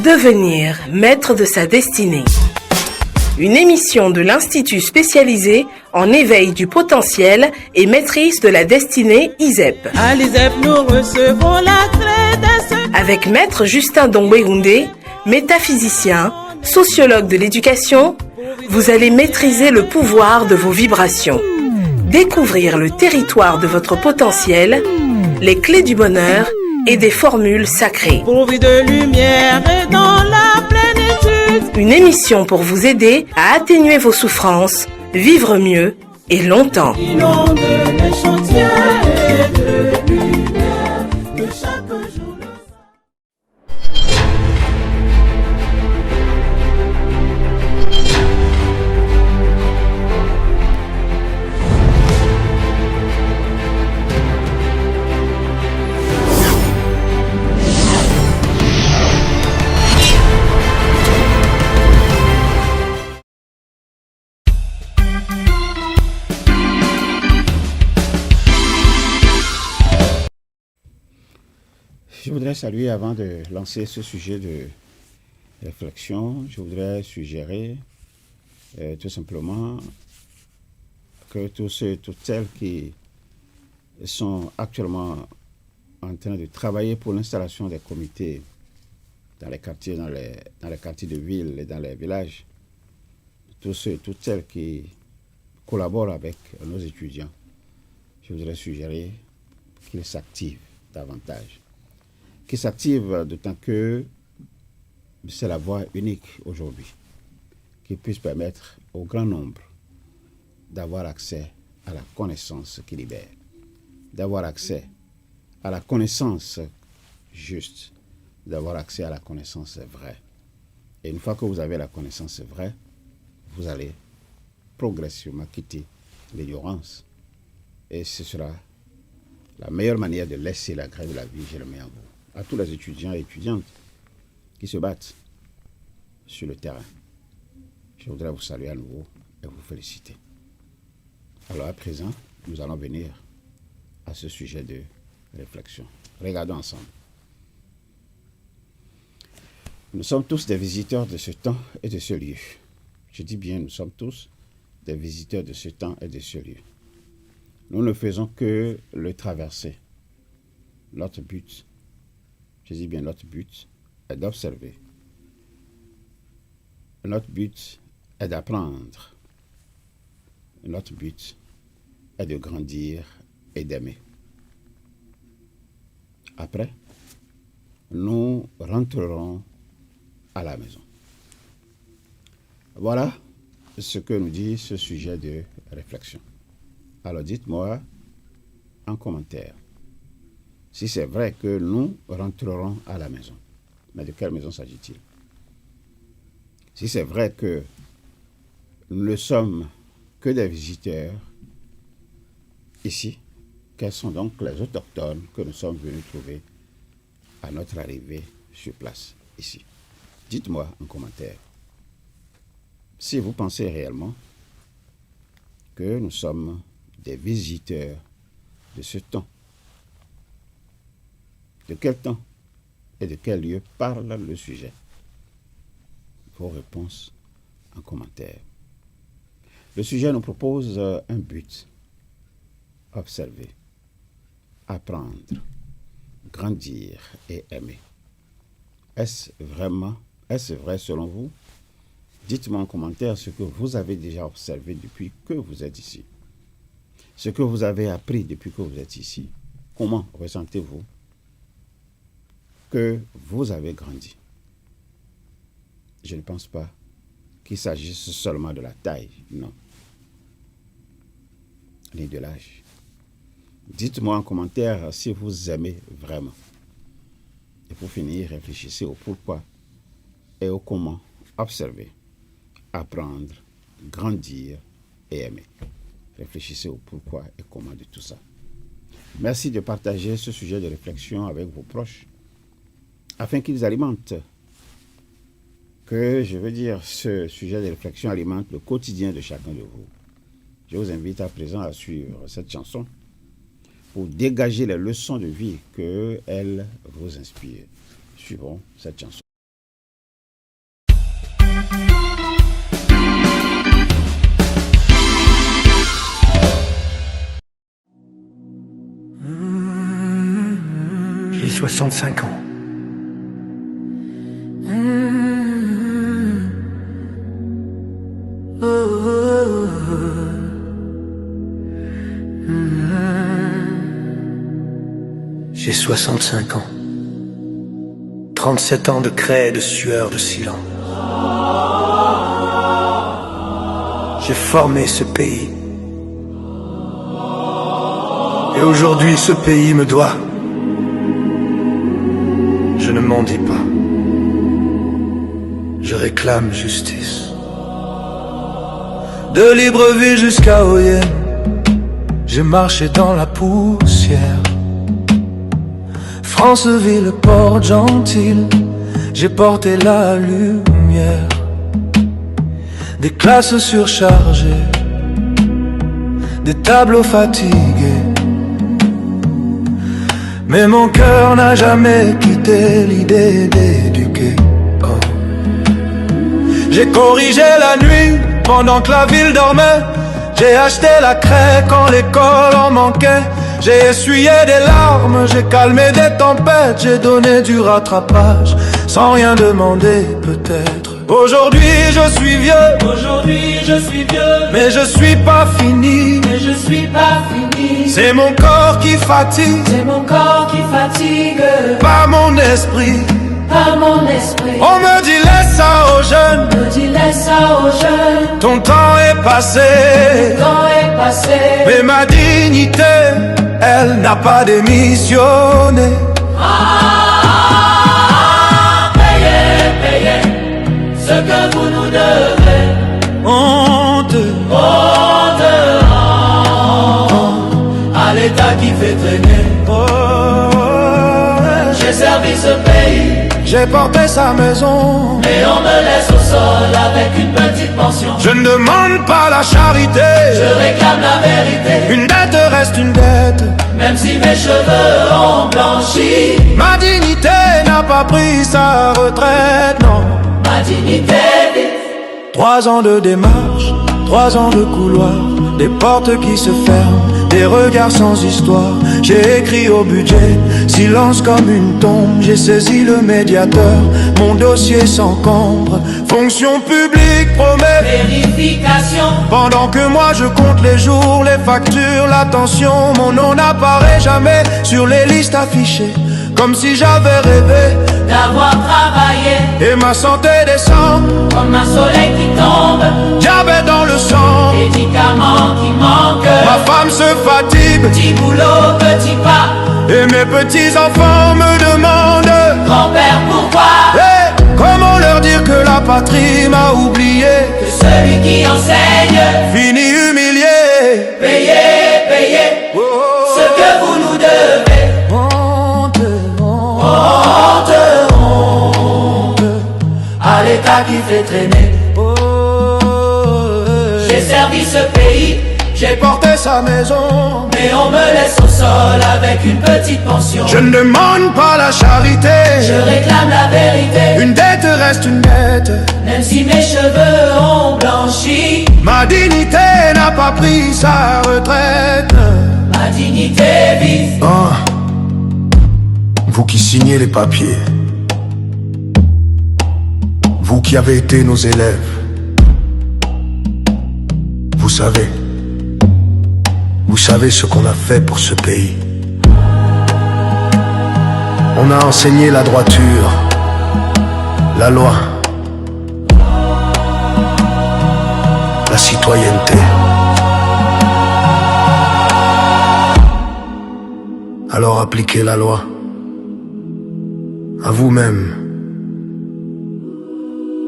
Devenir maître de sa destinée. Une émission de l'Institut spécialisé en éveil du potentiel et maîtrise de la destinée ISEP. À l'ISEP, nous recevons la clé de Avec Maître Justin Dongbehoundé, métaphysicien, sociologue de l'éducation, vous allez maîtriser le pouvoir de vos vibrations, découvrir le territoire de votre potentiel, les clés du bonheur et des formules sacrées. pourvu de lumière et dans la plénitude. Une émission pour vous aider à atténuer vos souffrances, vivre mieux et longtemps. Inonde les chantiers de lumière de chaque jour. Je voudrais saluer, avant de lancer ce sujet de réflexion, je voudrais suggérer tout simplement que tous ceux, toutes celles qui sont actuellement en train de travailler pour l'installation des comités dans les quartiers, dans les quartiers de ville et dans les villages, tous ceux, toutes celles qui collaborent avec nos étudiants, je voudrais suggérer qu'ils s'activent davantage. Qui s'active d'autant que c'est la voie unique aujourd'hui qui puisse permettre au grand nombre d'avoir accès à la connaissance qui libère, d'avoir accès à la connaissance juste, d'avoir accès à la connaissance vraie. Et une fois que vous avez la connaissance vraie, vous allez progressivement quitter l'ignorance. Et ce sera la meilleure manière de laisser la graine de la vie germer en vous. À tous les étudiants et étudiantes qui se battent sur le terrain, je voudrais vous saluer à nouveau et vous féliciter. Alors à présent, nous allons venir à ce sujet de réflexion. Regardons ensemble. Nous sommes tous des visiteurs de ce temps et de ce lieu. Je dis bien, nous sommes tous des visiteurs de ce temps et de ce lieu. Nous ne faisons que le traverser. Notre but, je dis bien notre but, est d'observer. Notre but est d'apprendre. Notre but est de grandir et d'aimer. Après, nous rentrerons à la maison. Voilà ce que nous dit ce sujet de réflexion. Alors dites-moi en commentaire si c'est vrai que nous rentrerons à la maison. Mais de quelle maison s'agit-il? Si c'est vrai que nous ne sommes que des visiteurs ici, quels sont donc les autochtones que nous sommes venus trouver à notre arrivée sur place ici? Dites-moi en commentaire si vous pensez réellement que nous sommes des visiteurs de ce temps. De quel temps et de quel lieu parle le sujet? Vos réponses en commentaire. Le sujet nous propose un but. Observer, apprendre, grandir et aimer. Est-ce vrai selon vous? Dites-moi en commentaire ce que vous avez déjà observé depuis que vous êtes ici. Ce que vous avez appris depuis que vous êtes ici. Comment ressentez-vous que vous avez grandi? Je ne pense pas qu'il s'agisse seulement de la taille, non, ni de l'âge. Dites-moi en commentaire si vous aimez vraiment. Et pour finir, réfléchissez au pourquoi et au comment observer, apprendre, grandir et aimer. Réfléchissez au pourquoi et comment de tout ça. Merci de partager ce sujet de réflexion avec vos proches afin qu'ils alimentent, ce sujet de réflexion alimente le quotidien de chacun de vous. Je vous invite à présent à suivre cette chanson pour dégager les leçons de vie qu'elle vous inspire. Suivons cette chanson. J'ai 65 ans. J'ai 65 ans. 37 ans de craie, de sueur, de silence. J'ai formé ce pays. Et aujourd'hui, ce pays me doit. Je ne m'en dis pas. Je réclame justice. De Libreville jusqu'à Oyem, j'ai marché dans la poussière. Franceville, Port-Gentil, j'ai porté la lumière. Des classes surchargées, des tableaux fatigués. Mais mon cœur n'a jamais quitté l'idée d'éduquer. Oh. J'ai corrigé la nuit pendant que la ville dormait. J'ai acheté la craie quand l'école en manquait. J'ai essuyé des larmes, j'ai calmé des tempêtes. J'ai donné du rattrapage sans rien demander peut-être. Aujourd'hui je suis vieux, mais je suis pas fini. C'est mon corps qui fatigue, pas mon esprit. On me dit laisse ça aux jeunes, ton temps est passé. Mais ma dignité, elle n'a pas démissionné. Payez ce que vous nous devez. Honte, À l'État qui fait traîner. J'ai servi ce pays, j'ai porté sa maison. mais on me laisse au sol avec une petite pension. Je ne demande pas la charité. Je réclame la vérité, Une dette reste une dette. même si mes cheveux ont blanchi. Ma dignité n'a pas pris sa retraite, non. Ma dignité vit. 3 ans de démarche, 3 ans de couloir, des portes qui se ferment, des regards sans histoire. J'ai écrit au budget, silence comme une tombe. J'ai saisi le médiateur, mon dossier s'encombre. Fonction publique promet Vérification, pendant que moi je compte les jours, les factures, l'attention. Mon nom n'apparaît jamais sur les listes affichées, comme si j'avais rêvé. d'avoir travaillé Et ma santé descend, comme un soleil qui tombe. diabète dans le sang. Médicaments qui manquent. Ma femme se fatigue Petit boulot, petit pas. et mes petits-enfants me demandent Grand-père, pourquoi hey, comment leur dire que la patrie m'a oublié. que celui qui enseigne Fini humilié. payez Oh, ce que vous nous devez. honte, Honte à l'État qui fait traîner. oh, J'ai servi ce pays, j'ai porté sa maison. mais on me laisse au sol avec une petite pension. Je ne demande pas la charité. Je réclame la vérité, Une dette reste une dette. même si mes cheveux ont blanchi. Ma dignité n'a pas pris sa retraite. Ma dignité vive. Ah, vous qui signez les papiers, vous qui avez été nos élèves, vous savez ce qu'on a fait pour ce pays. On a enseigné la droiture, la loi, la citoyenneté. Alors appliquez la loi à vous-même,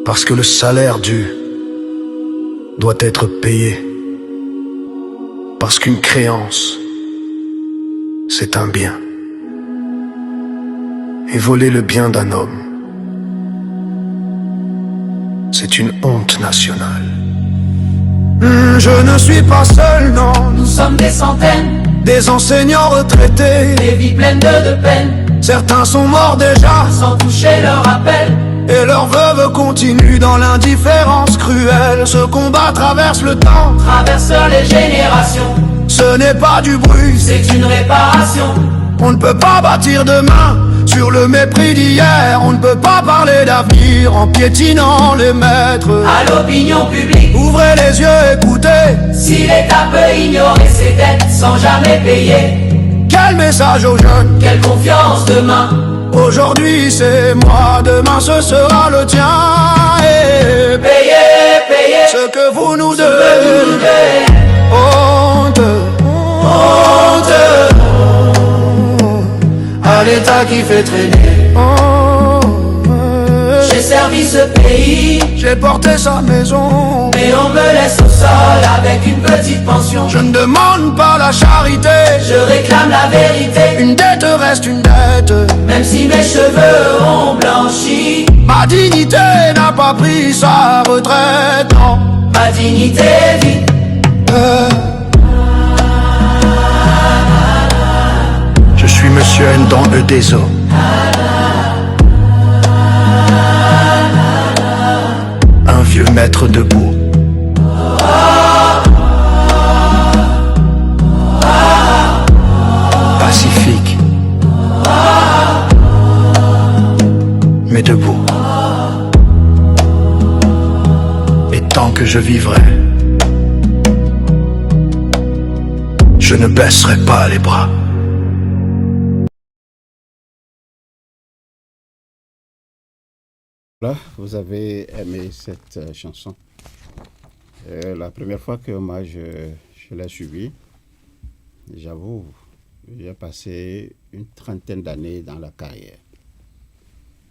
parce que le salaire dû doit être payé, parce qu'une créance, c'est un bien, et voler le bien d'un homme, c'est une honte nationale. Je ne suis pas seul, non, Nous sommes des centaines, des enseignants retraités, des vies pleines de peine, certains sont morts déjà, sans toucher leur appel. et leurs veuves continuent dans l'indifférence cruelle. Ce combat traverse le temps, Traverse les générations, ce n'est pas du bruit, c'est une réparation. on ne peut pas bâtir demain Sur le mépris d'hier, on ne peut pas parler d'avenir en piétinant les maîtres. À l'opinion publique, Ouvrez les yeux, écoutez. si l'État peut ignorer ses dettes sans jamais payer, Quel message aux jeunes? quelle confiance demain? Aujourd'hui c'est moi, demain ce sera le tien. Et Payez, payez, ce que vous nous ce que vous nous devez. devez. Honte, honte, à l'État qui fait traîner. J'ai servi ce pays, J'ai porté sa maison. mais on me laisse au sol avec une petite pension. Je ne demande pas la charité. Je réclame la vérité, Une dette reste une dette. même si mes cheveux ont blanchi. Ma dignité n'a pas pris sa retraite, non. Ma dignité vit. Je suis Monsieur Ndon Eudezo. Un vieux maître debout. Pacifique. Mais debout. Et tant que je vivrai, je ne baisserai pas les bras. Là, vous avez aimé cette chanson. La première fois que moi je l'ai suivie, j'avoue, j'ai passé une trentaine d'années dans la carrière.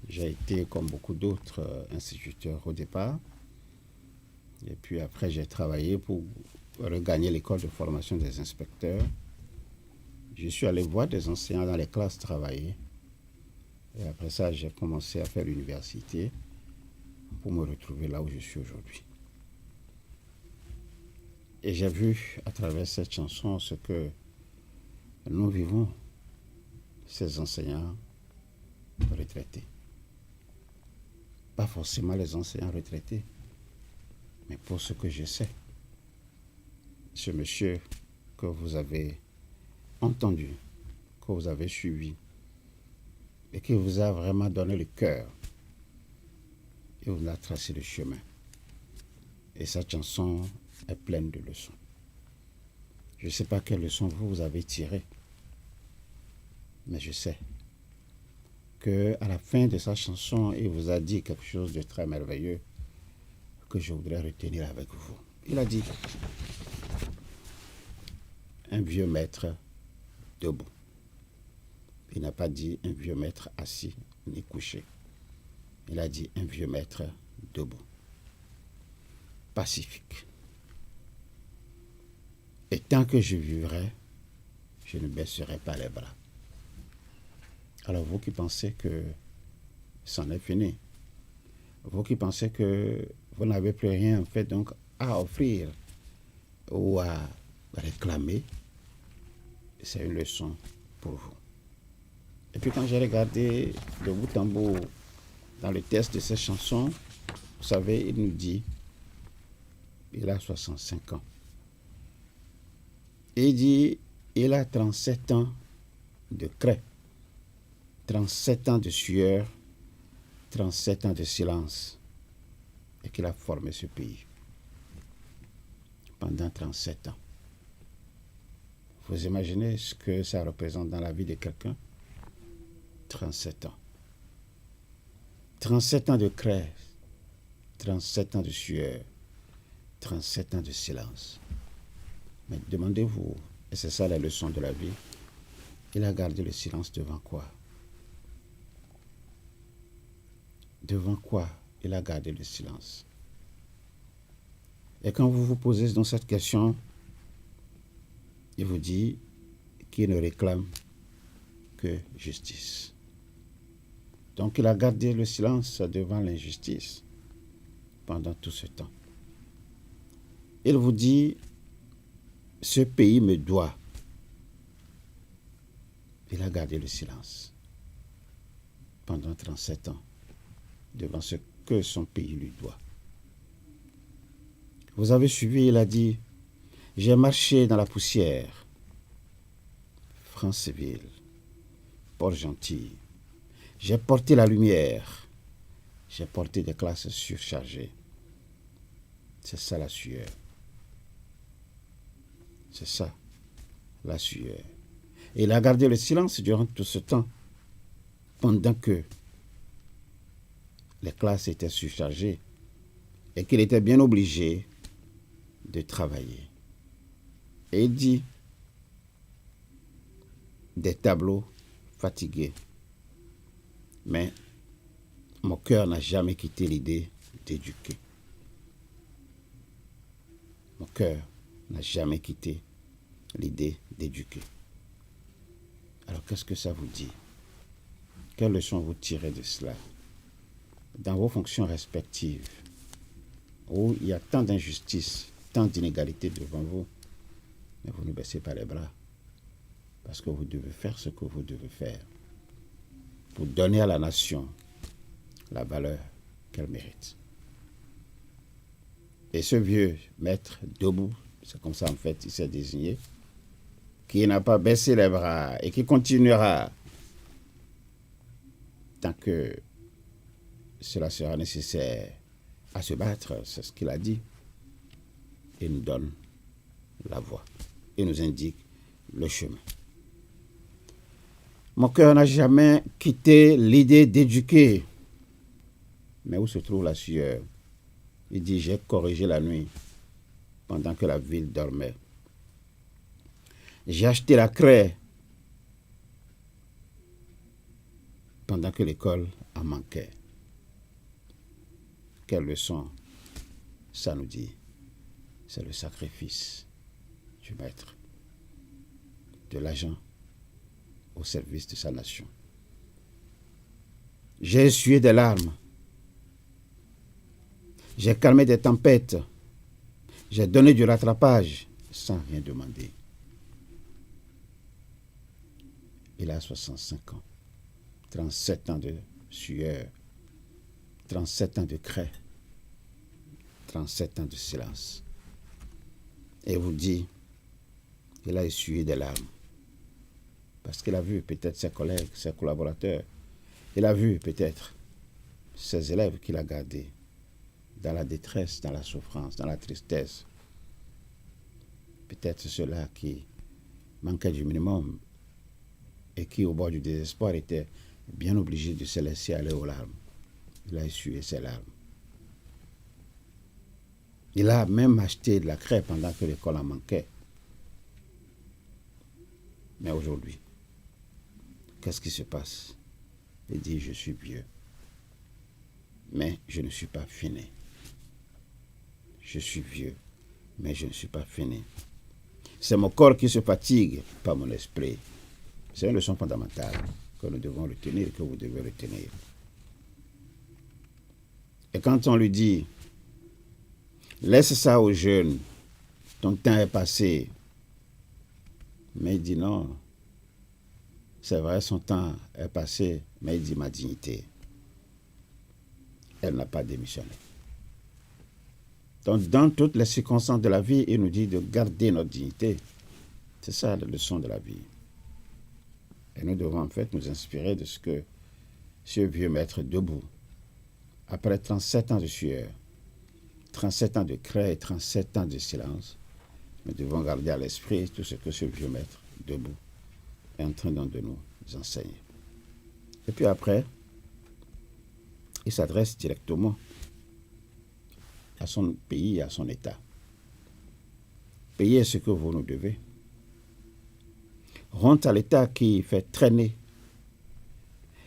J'ai été, comme beaucoup d'autres, instituteurs au départ. Et puis après, j'ai travaillé pour regagner l'école de formation des inspecteurs. Je suis allé voir des enseignants dans les classes travailler. Et après ça, j'ai commencé à faire l'université pour me retrouver là où je suis aujourd'hui. Et j'ai vu à travers cette chanson ce que nous vivons, ces enseignants retraités. Pas forcément les enseignants retraités, mais pour ce que je sais, ce monsieur que vous avez entendu, que vous avez suivi, et qui vous a vraiment donné le cœur et vous a tracé le chemin. Et cette chanson est pleine de leçons. Je ne sais pas quelles leçons vous avez tirées, mais je sais qu'à la fin de sa chanson, il vous a dit quelque chose de très merveilleux que je voudrais retenir avec vous. Il a dit, un vieux maître debout. Il n'a pas dit un vieux maître assis ni couché. Il a dit un vieux maître debout. Pacifique. Et tant que je vivrai, je ne baisserai pas les bras. Alors vous qui pensez que c'en est fini, vous qui pensez que vous n'avez plus rien en fait donc à offrir ou à réclamer, c'est une leçon pour vous. Et puis quand j'ai regardé de bout en bout dans le texte de cette chanson, vous savez, il nous dit, il a 65 ans. Et il dit, il a 37 ans de craie, 37 ans de sueur, 37 ans de silence, et qu'il a formé ce pays pendant 37 ans. Vous imaginez ce que ça représente dans la vie de quelqu'un? 37 ans. 37 ans de craie, 37 ans de sueur, 37 ans de silence. Mais demandez-vous, et c'est ça la leçon de la vie, il a gardé le silence devant quoi? Devant quoi il a gardé le silence? Et quand vous vous posez dans cette question, il vous dit qu'il ne réclame que justice. Donc il a gardé le silence devant l'injustice pendant tout ce temps. Il vous dit, ce pays me doit. Il a gardé le silence pendant 37 ans devant ce que son pays lui doit. Vous avez suivi, il a dit, j'ai marché dans la poussière. Franceville, Port-Gentil, J'ai porté la lumière. J'ai porté des classes surchargées. C'est ça la sueur. C'est ça la sueur. Et il a gardé le silence durant tout ce temps, pendant que les classes étaient surchargées et qu'il était bien obligé de travailler. Et il dit, des tableaux fatigués. Mais mon cœur n'a jamais quitté l'idée d'éduquer. Mon cœur n'a jamais quitté l'idée d'éduquer. Alors qu'est-ce que ça vous dit? Quelle leçon vous tirez de cela? Dans vos fonctions respectives, où il y a tant d'injustices, tant d'inégalités devant vous, mais vous ne baissez pas les bras, parce que vous devez faire ce que vous devez faire pour donner à la nation la valeur qu'elle mérite. Et ce vieux maître debout, c'est comme ça en fait il s'est désigné, qui n'a pas baissé les bras et qui continuera tant que cela sera nécessaire à se battre, c'est ce qu'il a dit, et nous donne la voie et nous indique le chemin. Mon cœur n'a jamais quitté l'idée d'éduquer. Mais où se trouve la sueur? Il dit, j'ai corrigé la nuit pendant que la ville dormait. J'ai acheté la craie pendant que l'école en manquait. Quelle leçon ça nous dit? C'est le sacrifice du maître, de l'agent au service de sa nation. J'ai essuyé des larmes. J'ai calmé des tempêtes. J'ai donné du rattrapage sans rien demander. Il a 65 ans, 37 ans de sueur, 37 ans de craie, 37 ans de silence. Et vous dit, il a essuyé des larmes. Parce qu'il a vu peut-être ses collègues, ses collaborateurs. Il a vu peut-être ses élèves qu'il a gardés dans la détresse, dans la souffrance, dans la tristesse. Peut-être ceux-là qui manquaient du minimum et qui, au bord du désespoir, étaient bien obligés de se laisser aller aux larmes. Il a essuyé ses larmes. Il a même acheté de la craie pendant que l'école en manquait. Mais aujourd'hui, qu'est-ce qui se passe? Il dit, je suis vieux, mais je ne suis pas fini. Je suis vieux, mais je ne suis pas fini. C'est mon corps qui se fatigue, pas mon esprit. C'est une leçon fondamentale que nous devons retenir, que vous devez retenir. Et quand on lui dit, laisse ça aux jeunes, ton temps est passé. Mais il dit non, c'est vrai, son temps est passé, mais il dit ma dignité. Elle n'a pas démissionné. Donc, dans toutes les circonstances de la vie, il nous dit de garder notre dignité. C'est ça la leçon de la vie. Et nous devons en fait nous inspirer de ce que ce vieux maître debout, après 37 ans de sueur, 37 ans de craie et 37 ans de silence, nous devons garder à l'esprit tout ce que ce vieux maître debout est en train de nous enseigner. Et puis après, il s'adresse directement à son pays et à son État. Payez ce que vous nous devez. Honte à l'État qui fait traîner.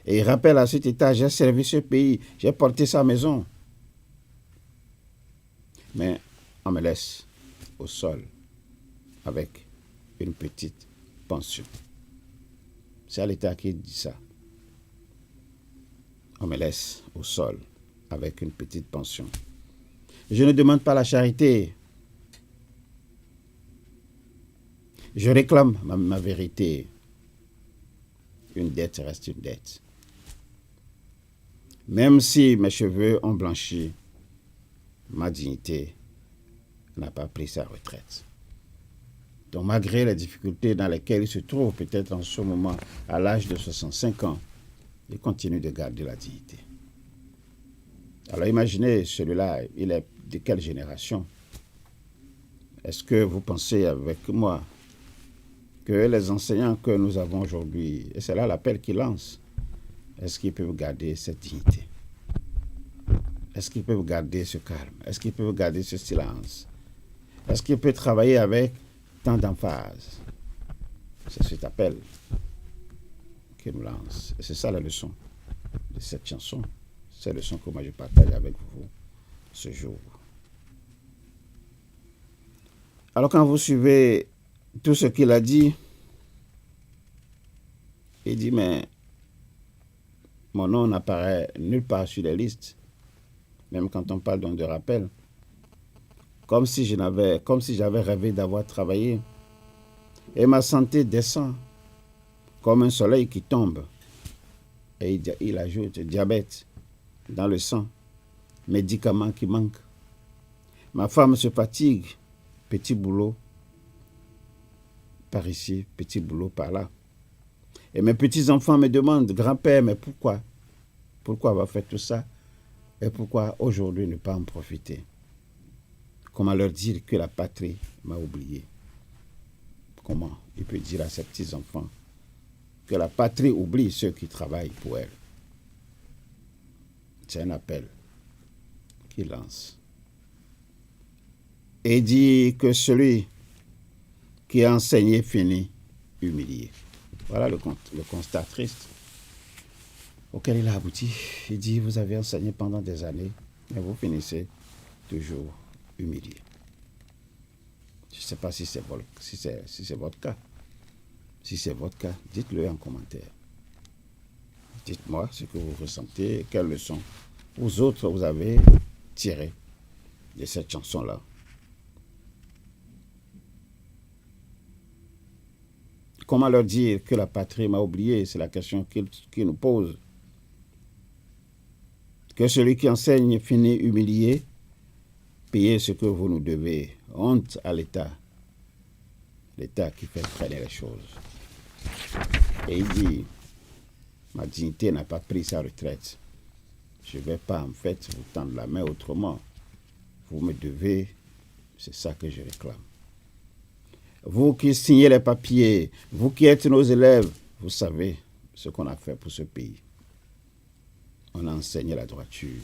Et il rappelle à cet État, j'ai servi ce pays, j'ai porté sa maison. Mais on me laisse au sol avec une petite pension. C'est à l'État qui dit ça. On me laisse au sol avec une petite pension. Je ne demande pas la charité. Je réclame ma vérité. Une dette reste une dette. Même si mes cheveux ont blanchi, ma dignité n'a pas pris sa retraite. Donc malgré les difficultés dans lesquelles il se trouve peut-être en ce moment à l'âge de 65 ans, il continue de garder la dignité. Alors imaginez celui-là, il est de quelle génération? Est-ce que vous pensez avec moi que les enseignants que nous avons aujourd'hui, et c'est là l'appel qu'ils lancent, est-ce qu'ils peuvent garder cette dignité? Est-ce qu'ils peuvent garder ce calme? Est-ce qu'ils peuvent garder ce silence? Est-ce qu'ils peuvent travailler avec tant d'emphase? C'est cet appel qu'ils nous lancent. Et c'est ça la leçon de cette chanson. C'est la leçon que moi je partage avec vous ce jour. Alors quand vous suivez tout ce qu'il a dit, il dit, mais mon nom n'apparaît nulle part sur les listes, même quand on parle de rappel, comme si j'avais rêvé d'avoir travaillé, et ma santé descend comme un soleil qui tombe. Et il ajoute, diabète dans le sang, médicaments qui manquent. Ma femme se fatigue, petit boulot par ici, petit boulot par là. Et mes petits-enfants me demandent, grand-père, mais pourquoi? Pourquoi avoir fait tout ça? Et pourquoi aujourd'hui ne pas en profiter? Comment leur dire que la patrie m'a oublié? Comment il peut dire à ses petits-enfants que la patrie oublie ceux qui travaillent pour elle? C'est un appel qu'il lance. Et dit que celui qui a enseigné finit humilié. Voilà le constat triste auquel il a abouti. Il dit, vous avez enseigné pendant des années, mais vous finissez toujours humilié. Je ne sais pas si c'est votre cas. Si c'est votre cas, dites-le en commentaire. Dites-moi ce que vous ressentez, quelles leçons vous autres vous avez tirées de cette chanson-là. Comment leur dire que la patrie m'a oublié? C'est la question qu'il nous pose. Que celui qui enseigne finit humilié, payez ce que vous nous devez. Honte à l'État. L'État qui fait traîner les choses. Et il dit, ma dignité n'a pas pris sa retraite. Je ne vais pas en fait vous tendre la main autrement. Vous me devez, c'est ça que je réclame. Vous qui signez les papiers, vous qui êtes nos élèves, vous savez ce qu'on a fait pour ce pays. On a enseigné la droiture,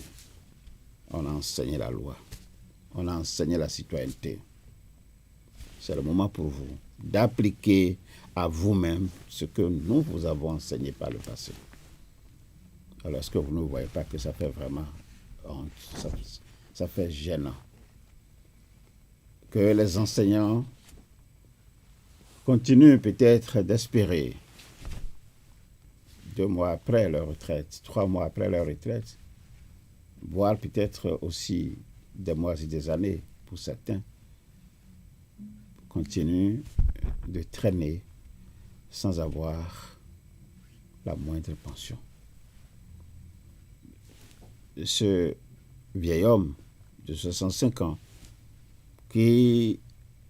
on a enseigné la loi, on a enseigné la citoyenneté. C'est le moment pour vous d'appliquer à vous-même ce que nous vous avons enseigné par le passé. Alors, est-ce que vous ne voyez pas que ça fait vraiment honte, ça fait gênant que les enseignants continuent peut-être d'espérer 2 mois après leur retraite, 3 mois après leur retraite, voire peut-être aussi des mois et des années pour certains, continuent de traîner sans avoir la moindre pension. Ce vieil homme de 65 ans qui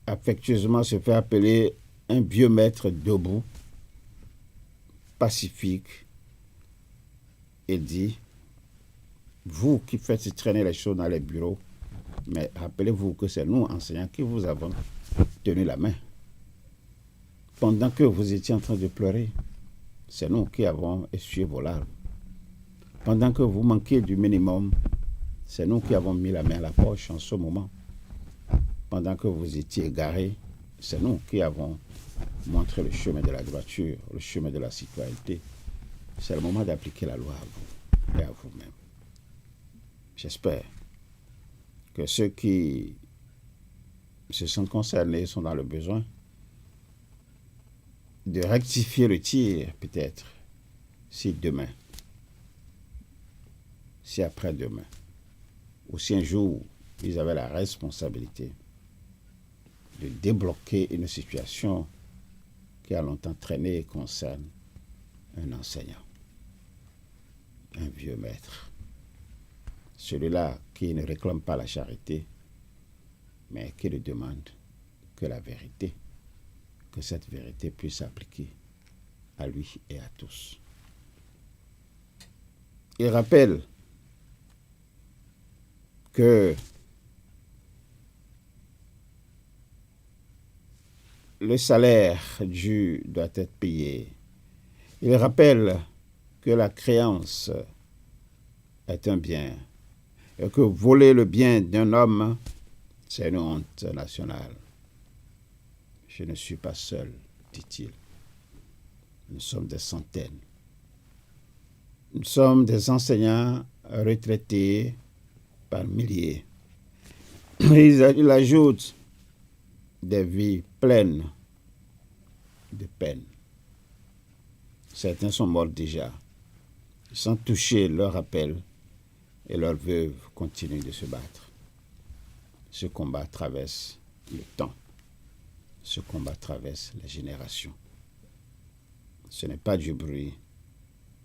affectueusement se fait appeler un vieux maître debout, pacifique, il dit, vous qui faites traîner les choses dans les bureaux, mais rappelez-vous que c'est nous, enseignants, qui vous avons tenu la main. Pendant que vous étiez en train de pleurer, c'est nous qui avons essuyé vos larmes. Pendant que vous manquiez du minimum, c'est nous qui avons mis la main à la poche en ce moment. Pendant que vous étiez égarés, c'est nous qui avons montré le chemin de la droiture, le chemin de la citoyenneté. C'est le moment d'appliquer la loi à vous et à vous-même. J'espère que ceux qui se sentent concernés sont dans le besoin de rectifier le tir, peut-être, si demain, si après-demain, ou si un jour, ils avaient la responsabilité de débloquer une situation qui a longtemps traîné et concerne un enseignant, un vieux maître. Celui-là qui ne réclame pas la charité, mais qui ne demande que la vérité, que cette vérité puisse s'appliquer à lui et à tous. Il rappelle que le salaire dû doit être payé. Il rappelle que la créance est un bien et que voler le bien d'un homme, c'est une honte nationale. Je ne suis pas seul, dit-il. Nous sommes des centaines. Nous sommes des enseignants retraités par milliers. Il ajoute des vies pleines de peine. Certains sont morts déjà. Sans toucher leur appel, et leurs veuves continuent de se battre. Ce combat traverse le temps. Ce combat traverse les générations. Ce n'est pas du bruit,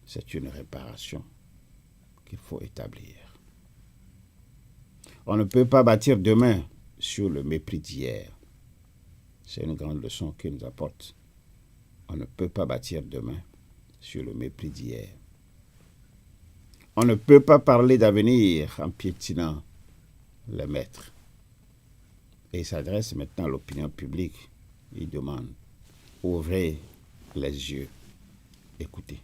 c'est une réparation qu'il faut établir. On ne peut pas bâtir demain sur le mépris d'hier. C'est une grande leçon qu'il nous apporte. On ne peut pas bâtir demain sur le mépris d'hier. On ne peut pas parler d'avenir en piétinant les maîtres. Et il s'adresse maintenant à l'opinion publique. Il demande, ouvrez les yeux, écoutez.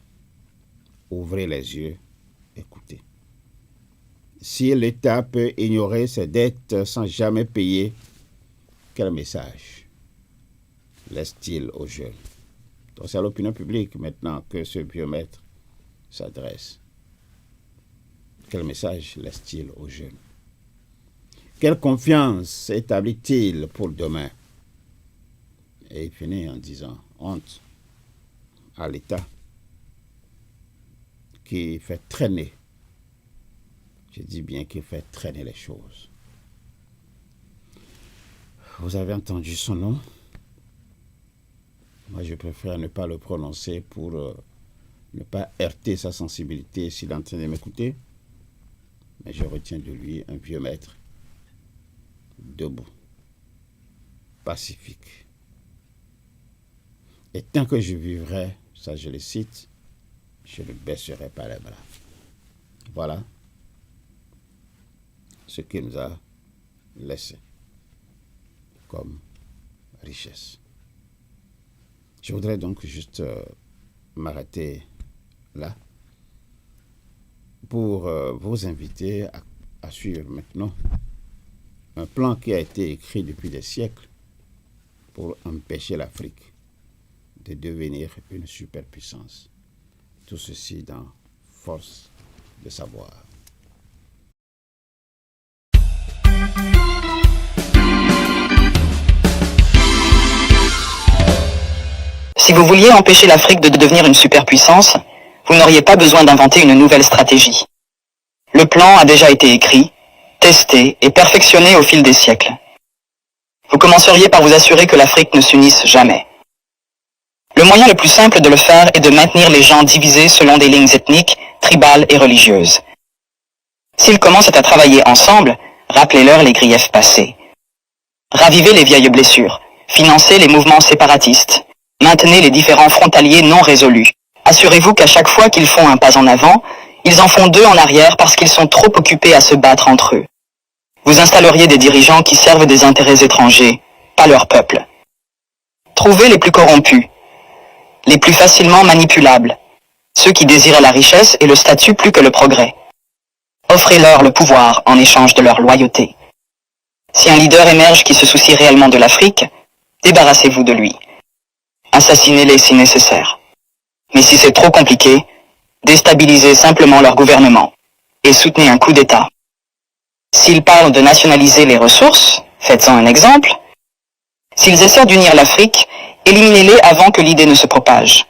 Ouvrez les yeux, écoutez. Si l'État peut ignorer ses dettes sans jamais payer, quel message laisse-t-il aux jeunes? Donc c'est à l'opinion publique maintenant que ce vieux maître s'adresse. Quel message laisse-t-il aux jeunes? Quelle confiance établit-il pour demain? Et il finit en disant, honte à l'État qui fait traîner, je dis bien qu'il fait traîner les choses. Vous avez entendu son nom? Moi, je préfère ne pas le prononcer pour ne pas heurter sa sensibilité s'il est en train de m'écouter. Mais je retiens de lui un vieux maître, debout, pacifique. Et tant que je vivrai, ça je le cite, je ne baisserai pas les bras. Voilà ce qu'il nous a laissé comme richesse. Je voudrais donc juste m'arrêter là pour vous inviter à suivre maintenant un plan qui a été écrit depuis des siècles pour empêcher l'Afrique de devenir une superpuissance. Tout ceci dans Force de savoir. Si vous vouliez empêcher l'Afrique de devenir une superpuissance, vous n'auriez pas besoin d'inventer une nouvelle stratégie. Le plan a déjà été écrit, testé et perfectionné au fil des siècles. Vous commenceriez par vous assurer que l'Afrique ne s'unisse jamais. Le moyen le plus simple de le faire est de maintenir les gens divisés selon des lignes ethniques, tribales et religieuses. S'ils commencent à travailler ensemble, rappelez-leur les griefs passés. Ravivez les vieilles blessures, financez les mouvements séparatistes, maintenez les différends frontaliers non résolus. Assurez-vous qu'à chaque fois qu'ils font un pas en avant, ils en font deux en arrière parce qu'ils sont trop occupés à se battre entre eux. Vous installeriez des dirigeants qui servent des intérêts étrangers, pas leur peuple. Trouvez les plus corrompus, les plus facilement manipulables, ceux qui désirent la richesse et le statut plus que le progrès. Offrez-leur le pouvoir en échange de leur loyauté. Si un leader émerge qui se soucie réellement de l'Afrique, débarrassez-vous de lui. Assassinez-les si nécessaire. Mais si c'est trop compliqué, déstabilisez simplement leur gouvernement et soutenez un coup d'État. S'ils parlent de nationaliser les ressources, faites-en un exemple. S'ils essaient d'unir l'Afrique, éliminez-les avant que l'idée ne se propage.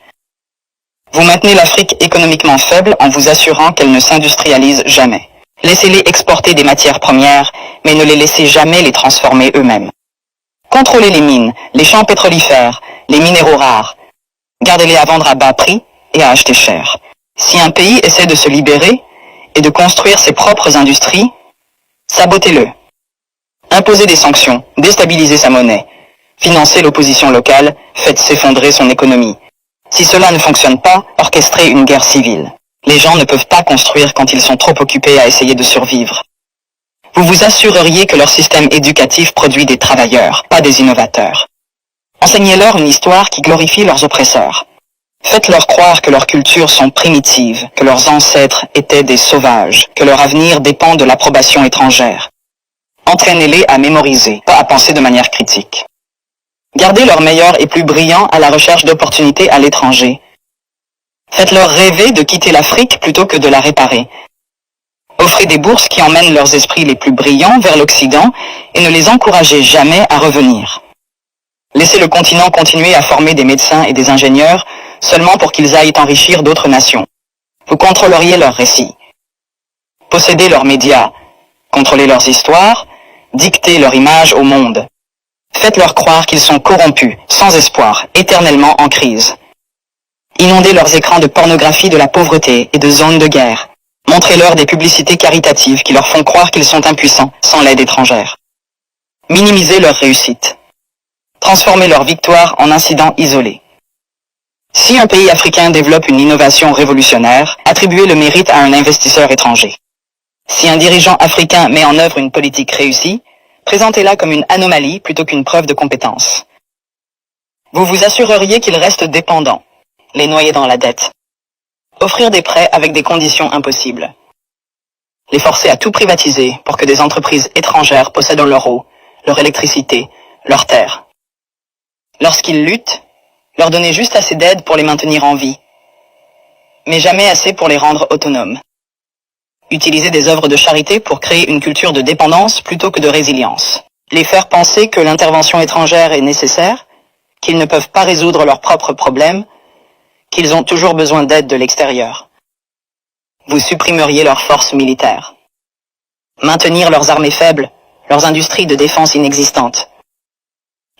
Vous maintenez l'Afrique économiquement faible en vous assurant qu'elle ne s'industrialise jamais. Laissez-les exporter des matières premières, mais ne les laissez jamais les transformer eux-mêmes. Contrôlez les mines, les champs pétrolifères, les minéraux rares. Gardez-les à vendre à bas prix et à acheter cher. Si un pays essaie de se libérer et de construire ses propres industries, sabotez-le. Imposez des sanctions, déstabilisez sa monnaie. Financez l'opposition locale, faites s'effondrer son économie. Si cela ne fonctionne pas, orchestrez une guerre civile. Les gens ne peuvent pas construire quand ils sont trop occupés à essayer de survivre. Vous vous assureriez que leur système éducatif produit des travailleurs, pas des innovateurs. Enseignez-leur une histoire qui glorifie leurs oppresseurs. Faites-leur croire que leurs cultures sont primitives, que leurs ancêtres étaient des sauvages, que leur avenir dépend de l'approbation étrangère. Entraînez-les à mémoriser, pas à penser de manière critique. Gardez leurs meilleurs et plus brillants à la recherche d'opportunités à l'étranger. Faites-leur rêver de quitter l'Afrique plutôt que de la réparer. Offrez des bourses qui emmènent leurs esprits les plus brillants vers l'Occident et ne les encouragez jamais à revenir. Laissez le continent continuer à former des médecins et des ingénieurs seulement pour qu'ils aillent enrichir d'autres nations. Vous contrôleriez leurs récits. Possédez leurs médias. Contrôlez leurs histoires. Dictez leur image au monde. Faites-leur croire qu'ils sont corrompus, sans espoir, éternellement en crise. Inondez leurs écrans de pornographie de la pauvreté et de zones de guerre. Montrez-leur des publicités caritatives qui leur font croire qu'ils sont impuissants, sans l'aide étrangère. Minimisez leur réussite. Transformez leur victoire en incidents isolés. Si un pays africain développe une innovation révolutionnaire, attribuez le mérite à un investisseur étranger. Si un dirigeant africain met en œuvre une politique réussie, présentez-la comme une anomalie plutôt qu'une preuve de compétence. Vous vous assureriez qu'ils restent dépendants, les noyer dans la dette. Offrir des prêts avec des conditions impossibles. Les forcer à tout privatiser pour que des entreprises étrangères possèdent leur eau, leur électricité, leurs terres. Lorsqu'ils luttent, leur donner juste assez d'aide pour les maintenir en vie, mais jamais assez pour les rendre autonomes. Utiliser des œuvres de charité pour créer une culture de dépendance plutôt que de résilience. Les faire penser que l'intervention étrangère est nécessaire, qu'ils ne peuvent pas résoudre leurs propres problèmes, qu'ils ont toujours besoin d'aide de l'extérieur. Vous supprimeriez leurs forces militaires. Maintenir leurs armées faibles, leurs industries de défense inexistantes.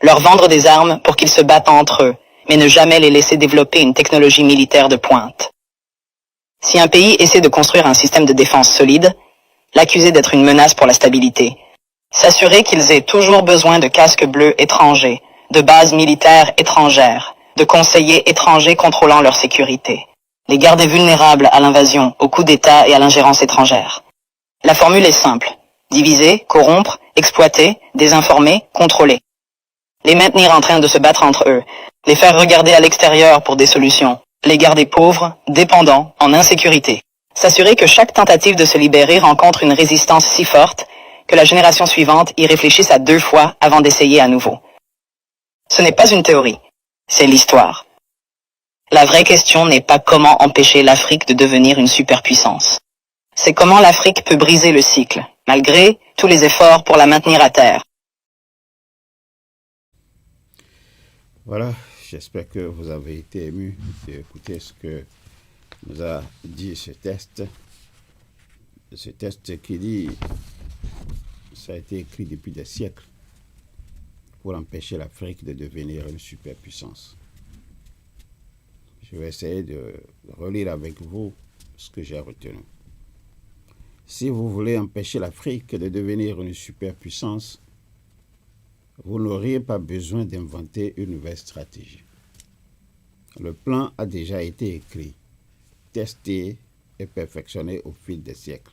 Leur vendre des armes pour qu'ils se battent entre eux, mais ne jamais les laisser développer une technologie militaire de pointe. Si un pays essaie de construire un système de défense solide, l'accuser d'être une menace pour la stabilité. S'assurer qu'ils aient toujours besoin de casques bleus étrangers, de bases militaires étrangères, de conseillers étrangers contrôlant leur sécurité. Les garder vulnérables à l'invasion, aux coups d'État et à l'ingérence étrangère. La formule est simple. Diviser, corrompre, exploiter, désinformer, contrôler. Les maintenir en train de se battre entre eux. Les faire regarder à l'extérieur pour des solutions. Les garder pauvres, dépendants, en insécurité. S'assurer que chaque tentative de se libérer rencontre une résistance si forte que la génération suivante y réfléchisse à 2 fois avant d'essayer à nouveau. Ce n'est pas une théorie, c'est l'histoire. La vraie question n'est pas comment empêcher l'Afrique de devenir une superpuissance. C'est comment l'Afrique peut briser le cycle, malgré tous les efforts pour la maintenir à terre. Voilà, j'espère que vous avez été émus d'écouter ce que nous a dit ce test. Ce test qui dit, ça a été écrit depuis des siècles pour empêcher l'Afrique de devenir une superpuissance. Je vais essayer de relire avec vous ce que j'ai retenu. Si vous voulez empêcher l'Afrique de devenir une superpuissance, vous n'auriez pas besoin d'inventer une nouvelle stratégie. Le plan a déjà été écrit, testé et perfectionné au fil des siècles.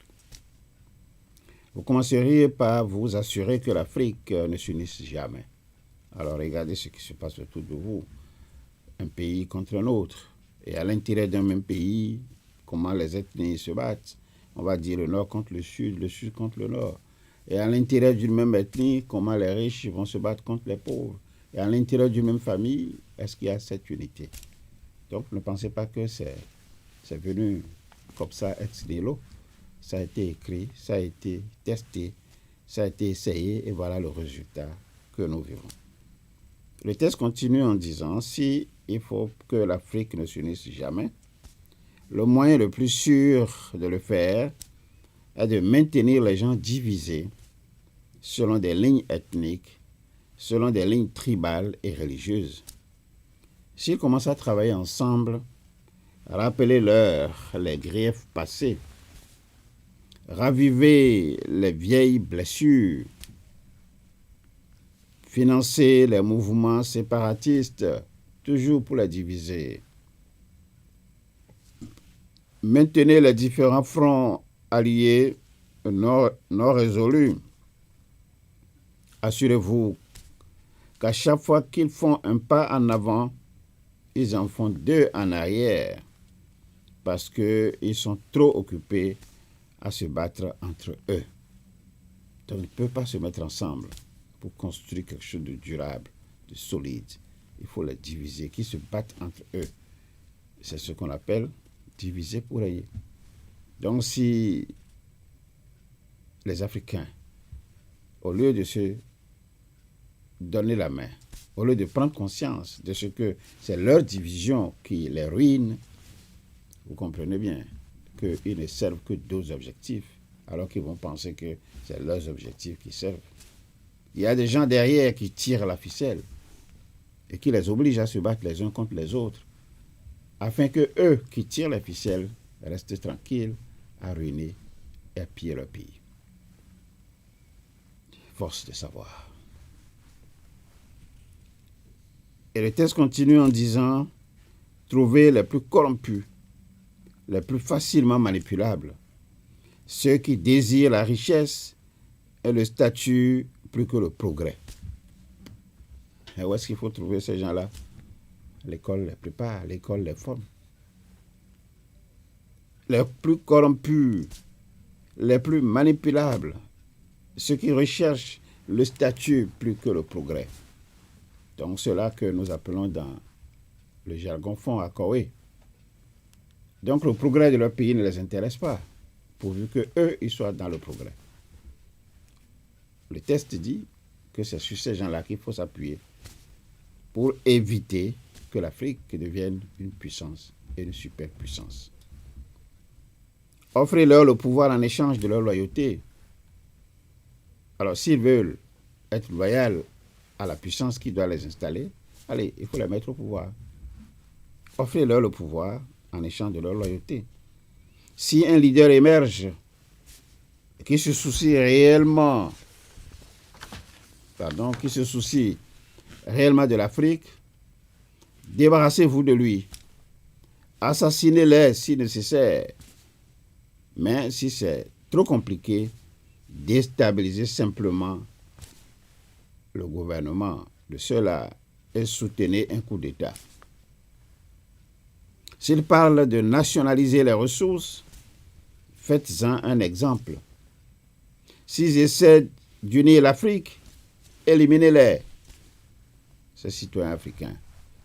Vous commenceriez par vous assurer que l'Afrique ne s'unisse jamais. Alors regardez ce qui se passe autour de vous. Un pays contre un autre. Et à l'intérieur d'un même pays, comment les ethnies se battent. On va dire le nord contre le sud contre le nord. Et à l'intérieur d'une même ethnie, comment les riches vont se battre contre les pauvres. Et à l'intérieur d'une même famille, est-ce qu'il y a cette unité? Donc ne pensez pas que c'est venu comme ça ex nihilo. Ça a été écrit, ça a été testé, ça a été essayé et voilà le résultat que nous vivons. Le test continue en disant, si il faut que l'Afrique ne s'unisse jamais, le moyen le plus sûr de le faire est de maintenir les gens divisés selon des lignes ethniques, selon des lignes tribales et religieuses. S'ils commencent à travailler ensemble, rappelez-leur les griefs passés, ravivez les vieilles blessures, financez les mouvements séparatistes, toujours pour les diviser. Maintenez les différents fronts alliés non résolus. Assurez-vous qu'à chaque fois qu'ils font un pas en avant, ils en font deux en arrière parce qu'ils sont trop occupés à se battre entre eux. Donc, ils ne peuvent pas se mettre ensemble pour construire quelque chose de durable, de solide. Il faut les diviser, qu'ils se battent entre eux. C'est ce qu'on appelle diviser pour régner. Donc, si les Africains, au lieu de se donner la main, au lieu de prendre conscience de ce que c'est leur division qui les ruine, vous comprenez bien qu'ils ne servent que d'autres objectifs, alors qu'ils vont penser que c'est leurs objectifs qui servent. Il y a des gens derrière qui tirent la ficelle et qui les obligent à se battre les uns contre les autres, afin que eux qui tirent la ficelle restent tranquilles à ruiner et à piller leur pays. Force de savoir. Et le texte continue en disant « Trouvez les plus corrompus, les plus facilement manipulables, ceux qui désirent la richesse et le statut plus que le progrès. » Et où est-ce qu'il faut trouver ces gens-là? L'école les prépare, l'école les forme. Les plus corrompus, les plus manipulables, ceux qui recherchent le statut plus que le progrès. Donc, cela que nous appelons dans le jargon fond à Koé. Donc, le progrès de leur pays ne les intéresse pas, pourvu qu'eux, ils soient dans le progrès. Le texte dit que c'est sur ces gens-là qu'il faut s'appuyer pour éviter que l'Afrique devienne une puissance et une superpuissance. Offrez-leur le pouvoir en échange de leur loyauté. Alors, s'ils veulent être loyaux à la puissance qui doit les installer, allez, il faut les mettre au pouvoir. Offrez-leur le pouvoir en échange de leur loyauté. Si un leader émerge qui se soucie réellement, de l'Afrique, débarrassez-vous de lui. Assassinez-les si nécessaire. Mais si c'est trop compliqué, déstabilisez simplement le gouvernement de ceux-là et soutenez un coup d'État. S'il parle de nationaliser les ressources, faites-en un exemple. S'ils essaient d'unir l'Afrique, éliminez-les. Ces citoyens africains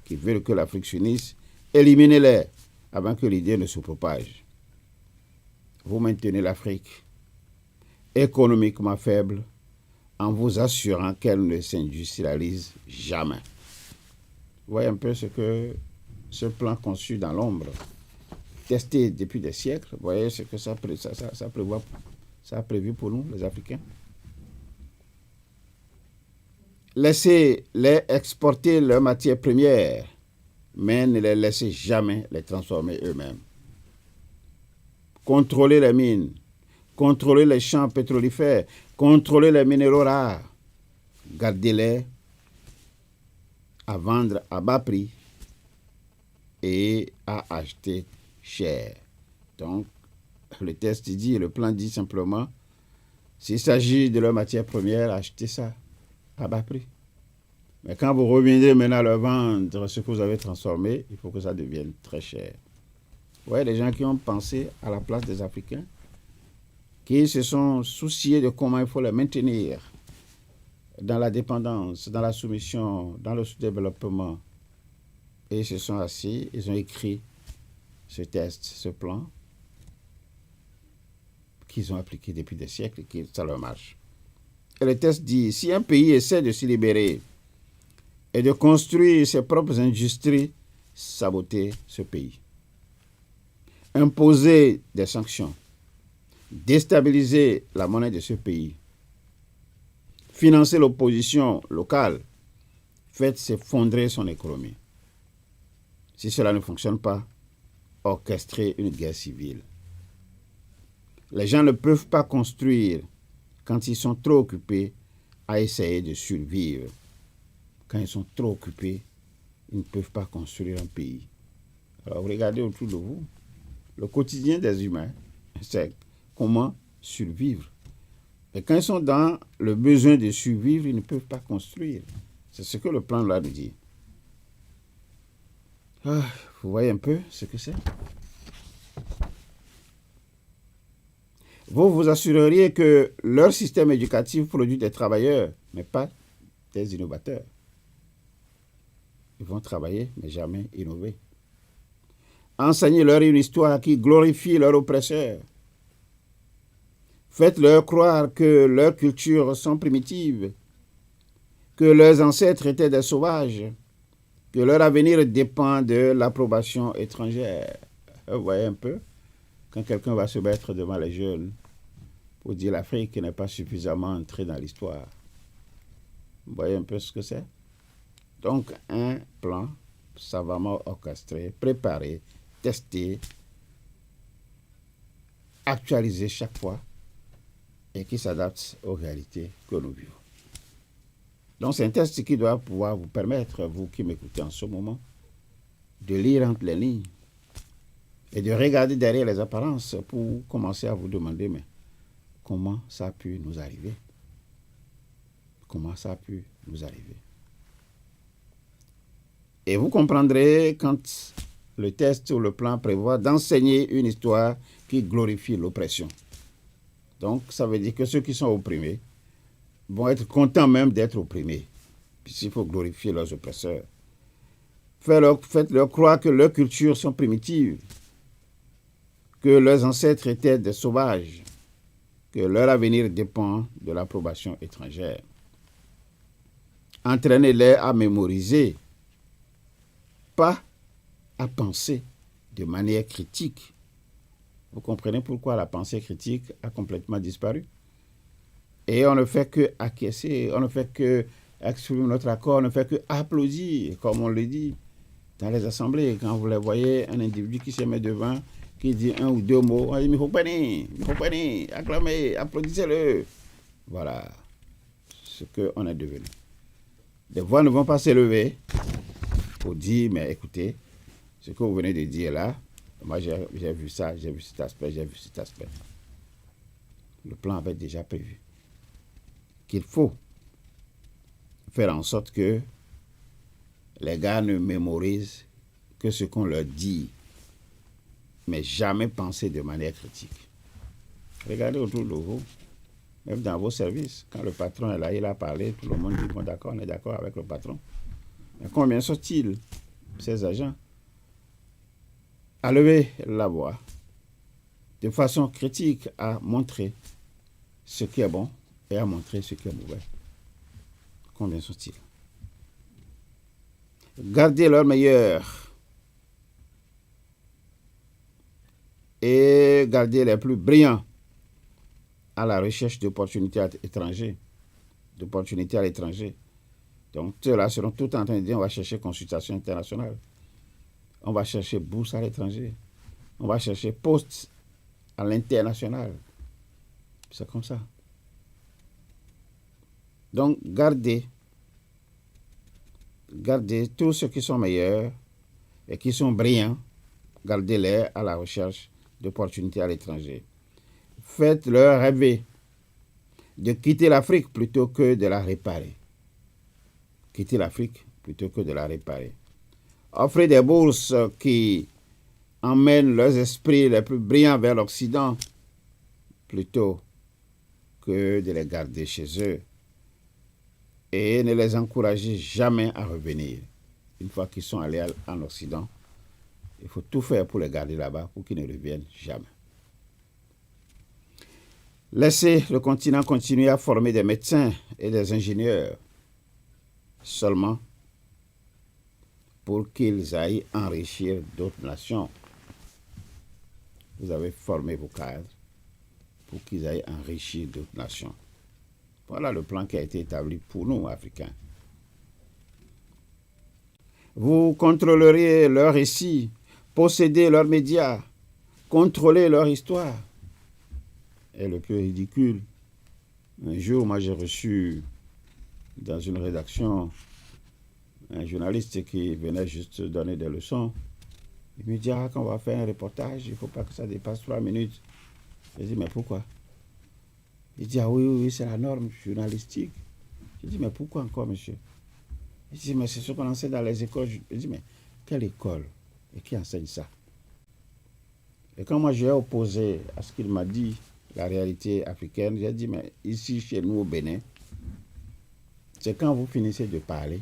qui veulent que l'Afrique s'unisse, éliminez-les avant que l'idée ne se propage. Vous maintenez l'Afrique économiquement faible en vous assurant qu'elle ne s'industrialise jamais. Vous voyez un peu ce plan conçu dans l'ombre, testé depuis des siècles, vous voyez ce que ça a prévu pour nous, les Africains. Laissez-les exporter leurs matières premières, mais ne les laissez jamais les transformer eux-mêmes. Contrôlez les mines, contrôlez les champs pétrolifères, contrôlez les minéraux rares. Gardez-les à vendre à bas prix et à acheter cher. Donc, le texte dit, le plan dit simplement, s'il s'agit de leur matière première, achetez ça à bas prix. Mais quand vous reviendrez maintenant à leur vendre ce que vous avez transformé, il faut que ça devienne très cher. Vous voyez, les gens qui ont pensé à la place des Africains, qui se sont souciés de comment il faut les maintenir dans la dépendance, dans la soumission, dans le sous-développement. Et ils se sont assis, ils ont écrit ce texte, ce plan, qu'ils ont appliqué depuis des siècles et que ça leur marche. Et le texte dit, si un pays essaie de se libérer et de construire ses propres industries, saboter ce pays. Imposer des sanctions, déstabiliser la monnaie de ce pays, financer l'opposition locale, faites s'effondrer son économie. Si cela ne fonctionne pas, orchestrez une guerre civile. Les gens ne peuvent pas construire quand ils sont trop occupés à essayer de survivre. Quand ils sont trop occupés, ils ne peuvent pas construire un pays. Alors regardez autour de vous. Le quotidien des humains, c'est comment survivre. Et quand ils sont dans le besoin de survivre, ils ne peuvent pas construire. C'est ce que le plan là nous dit. Ah, vous voyez un peu ce que c'est? Vous vous assureriez que leur système éducatif produit des travailleurs, mais pas des innovateurs. Ils vont travailler, mais jamais innover. Enseignez-leur une histoire qui glorifie leur oppresseur. Faites-leur croire que leurs cultures sont primitives, que leurs ancêtres étaient des sauvages, que leur avenir dépend de l'approbation étrangère. Vous voyez un peu, quand quelqu'un va se mettre devant les jeunes pour dire l'Afrique n'est pas suffisamment entrée dans l'histoire. Vous voyez un peu ce que c'est? Donc, un plan savamment orchestré, préparé, testé, actualisé chaque fois et qui s'adapte aux réalités que nous vivons. Donc, c'est un test qui doit pouvoir vous permettre, vous qui m'écoutez en ce moment, de lire entre les lignes et de regarder derrière les apparences pour commencer à vous demander, mais comment ça a pu nous arriver? Comment ça a pu nous arriver? Et vous comprendrez quand le test ou le plan prévoit d'enseigner une histoire qui glorifie l'oppression. Donc, ça veut dire que ceux qui sont opprimés vont être contents même d'être opprimés, puisqu'il faut glorifier leurs oppresseurs. Faites-leur croire que leurs cultures sont primitives, que leurs ancêtres étaient des sauvages, que leur avenir dépend de l'approbation étrangère. Entraînez-les à mémoriser, pas à penser de manière critique. Vous comprenez pourquoi la pensée critique a complètement disparu? Et on ne fait que acquiescer, on ne fait que exprimer notre accord, on ne fait que applaudir, comme on le dit dans les assemblées. Quand vous les voyez, un individu qui se met devant, qui dit un ou deux mots, on dit « il faut prenez, acclamez, applaudissez-le ». Voilà ce qu'on est devenu. Les voix ne vont pas s'élever pour dire, mais écoutez, ce que vous venez de dire là, moi j'ai vu ça, j'ai vu cet aspect, j'ai vu cet aspect. Le plan avait déjà prévu qu'il faut faire en sorte que les gars ne mémorisent que ce qu'on leur dit, mais jamais penser de manière critique. Regardez autour de vous, même dans vos services, quand le patron est là, il a parlé, tout le monde dit, bon d'accord, on est d'accord avec le patron. Mais combien sont-ils, ces agents, à lever la voix, de façon critique, à montrer ce qui est bon et à montrer ce qui est mauvais? Combien sont-ils? Gardez leur meilleur et gardez les plus brillants à la recherche d'opportunités à l'étranger. Donc, ceux-là seront tout en train de dire on va chercher consultation internationale. On va chercher bourse à l'étranger. On va chercher poste à l'international. C'est comme ça. Donc, gardez tous ceux qui sont meilleurs et qui sont brillants, gardez-les à la recherche d'opportunités à l'étranger. Faites-leur rêver de quitter l'Afrique plutôt que de la réparer. Quitter l'Afrique plutôt que de la réparer. Offrez des bourses qui emmènent leurs esprits les plus brillants vers l'Occident plutôt que de les garder chez eux. Et ne les encouragez jamais à revenir. Une fois qu'ils sont allés en Occident, il faut tout faire pour les garder là-bas pour qu'ils ne reviennent jamais. Laissez le continent continuer à former des médecins et des ingénieurs seulement pour qu'ils aillent enrichir d'autres nations. Vous avez formé vos cadres pour qu'ils aillent enrichir d'autres nations. Voilà le plan qui a été établi pour nous, Africains. Vous contrôlerez leurs récits, possédez leurs médias, contrôlez leur histoire. Et le plus ridicule, un jour, moi j'ai reçu dans une rédaction un journaliste qui venait juste donner des leçons Il me dit, ah, quand on va faire un reportage, il ne faut pas que ça dépasse 3 minutes. Je dis, mais pourquoi? Il dit, ah oui, c'est la norme journalistique. Je dis, mais pourquoi encore, monsieur? Il dit, mais c'est ce qu'on enseigne dans les écoles. Je dis, mais quelle école? Et qui enseigne ça? Et quand moi j'ai opposé à ce qu'il m'a dit, la réalité africaine, j'ai dit, mais ici, chez nous au Bénin, c'est quand vous finissez de parler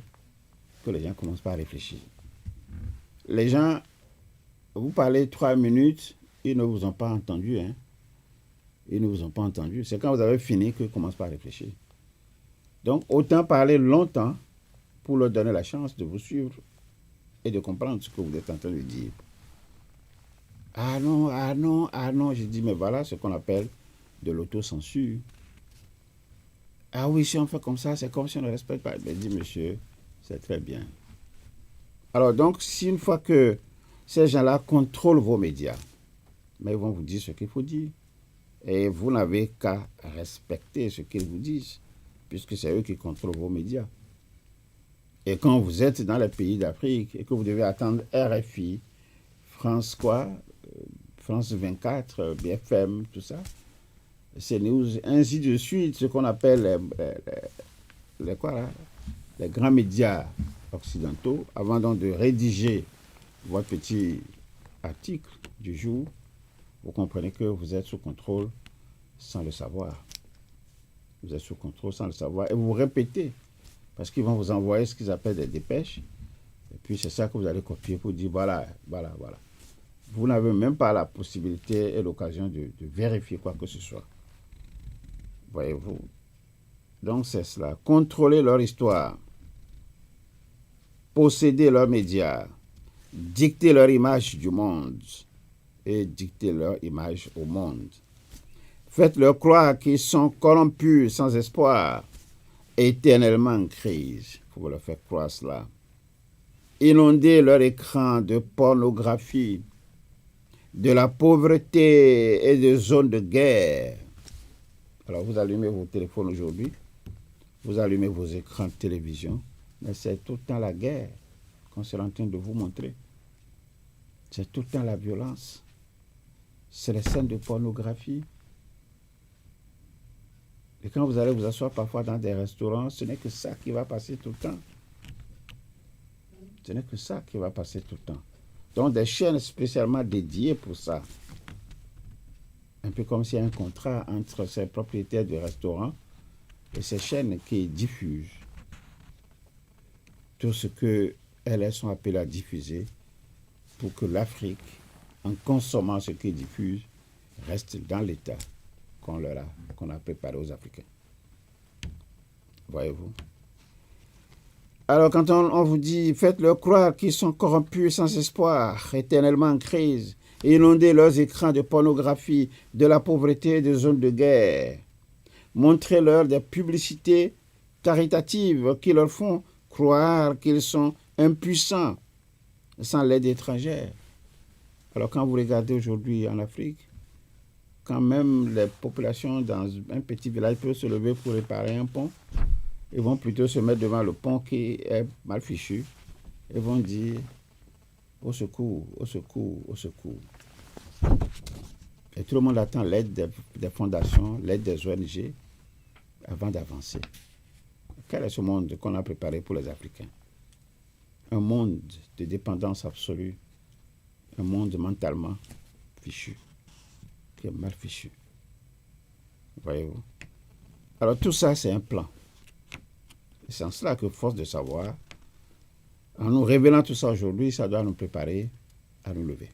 que les gens commencent pas à réfléchir. Les gens, vous parlez 3 minutes, ils ne vous ont pas entendu, hein. Ils ne vous ont pas entendu. C'est quand vous avez fini qu'ils commencent par réfléchir. Donc, autant parler longtemps pour leur donner la chance de vous suivre et de comprendre ce que vous êtes en train de dire. Ah non, ah non, ah non. J'ai dit, mais voilà ce qu'on appelle de l'autocensure. Ah oui, si on fait comme ça, c'est comme si on ne respecte pas. Mais dit, monsieur, c'est très bien. Alors donc, si une fois que ces gens-là contrôlent vos médias, mais ils vont vous dire ce qu'il faut dire. Et vous n'avez qu'à respecter ce qu'ils vous disent, puisque c'est eux qui contrôlent vos médias. Et quand vous êtes dans les pays d'Afrique et que vous devez attendre RFI, France quoi, France 24, BFM, tout ça, CNews, ainsi de suite, ce qu'on appelle les grands médias occidentaux, avant donc de rédiger votre petit article du jour, vous comprenez que vous êtes sous contrôle sans le savoir. Vous êtes sous contrôle sans le savoir et vous répétez, parce qu'ils vont vous envoyer ce qu'ils appellent des dépêches, et puis c'est ça que vous allez copier pour dire voilà. Vous n'avez même pas la possibilité et l'occasion de vérifier quoi que ce soit. Voyez-vous? Donc c'est cela. Contrôler leur histoire, posséder leurs médias, dicter leur image du monde et dicter leur image au monde. Faites-leur croire qu'ils sont corrompus, sans espoir, éternellement en crise. Il faut leur faire croire cela. Inonder leur écran de pornographie, de la pauvreté et de zones de guerre. Alors vous allumez vos téléphones aujourd'hui, vous allumez vos écrans de télévision, mais c'est tout le temps la guerre qu'on est en train de vous montrer. C'est tout le temps la violence. C'est les scènes de pornographie. Et quand vous allez vous asseoir parfois dans des restaurants, ce n'est que ça qui va passer tout le temps. Ce n'est que ça qui va passer tout le temps. Donc des chaînes spécialement dédiées pour ça. Un peu comme s'il y a un contrat entre ces propriétaires de restaurants et ces chaînes qui diffusent tout ce qu'elles sont appelées à diffuser pour que l'Afrique, en consommant ce qu'ils diffusent, reste dans l'état qu'on a préparé aux Africains. Voyez-vous? Alors quand on vous dit, faites-leur croire qu'ils sont corrompus sans espoir, éternellement en crise, inonder leurs écrans de pornographie, de la pauvreté et des zones de guerre. Montrez-leur des publicités caritatives qui leur font croire qu'ils sont impuissants sans l'aide étrangère. Alors quand vous regardez aujourd'hui en Afrique, quand même les populations dans un petit village peuvent se lever pour réparer un pont, ils vont plutôt se mettre devant le pont qui est mal fichu et vont dire au secours, au secours, au secours. Et tout le monde attend l'aide des fondations, l'aide des ONG avant d'avancer. Quel est ce monde qu'on a préparé pour les Africains? Un monde de dépendance absolue, un monde mentalement fichu, qui est mal fichu. Voyez-vous? Alors tout ça, c'est un plan. C'est en cela que, force de savoir, en nous révélant tout ça aujourd'hui, ça doit nous préparer à nous lever.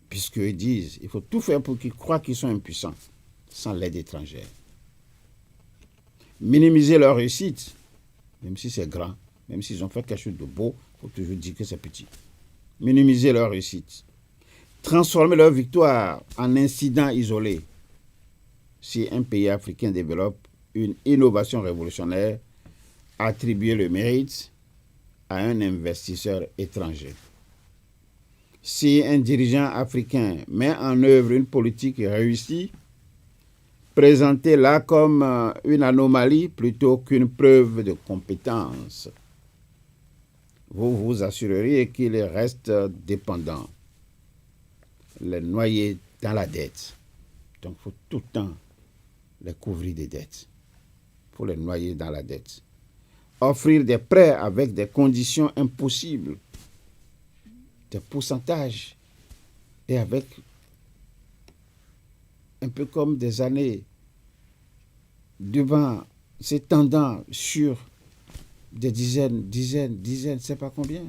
Puisqu'ils disent, il faut tout faire pour qu'ils croient qu'ils sont impuissants, sans l'aide étrangère. Minimiser leur réussite, même si c'est grand, même s'ils ont fait quelque chose de beau, il faut toujours dire que c'est petit. Minimiser leur réussite. Transformer leur victoire en incident isolé. Si un pays africain développe une innovation révolutionnaire, attribuer le mérite à un investisseur étranger. Si un dirigeant africain met en œuvre une politique réussie, présentez-la comme une anomalie plutôt qu'une preuve de compétence. vous vous assureriez qu'ils restent dépendants, les noyer dans la dette. Donc, il faut tout le temps les couvrir des dettes, pour les noyer dans la dette. Offrir des prêts avec des conditions impossibles, des pourcentages, et avec un peu comme des années devant, s'étendant sur des dizaines, je ne sais pas combien,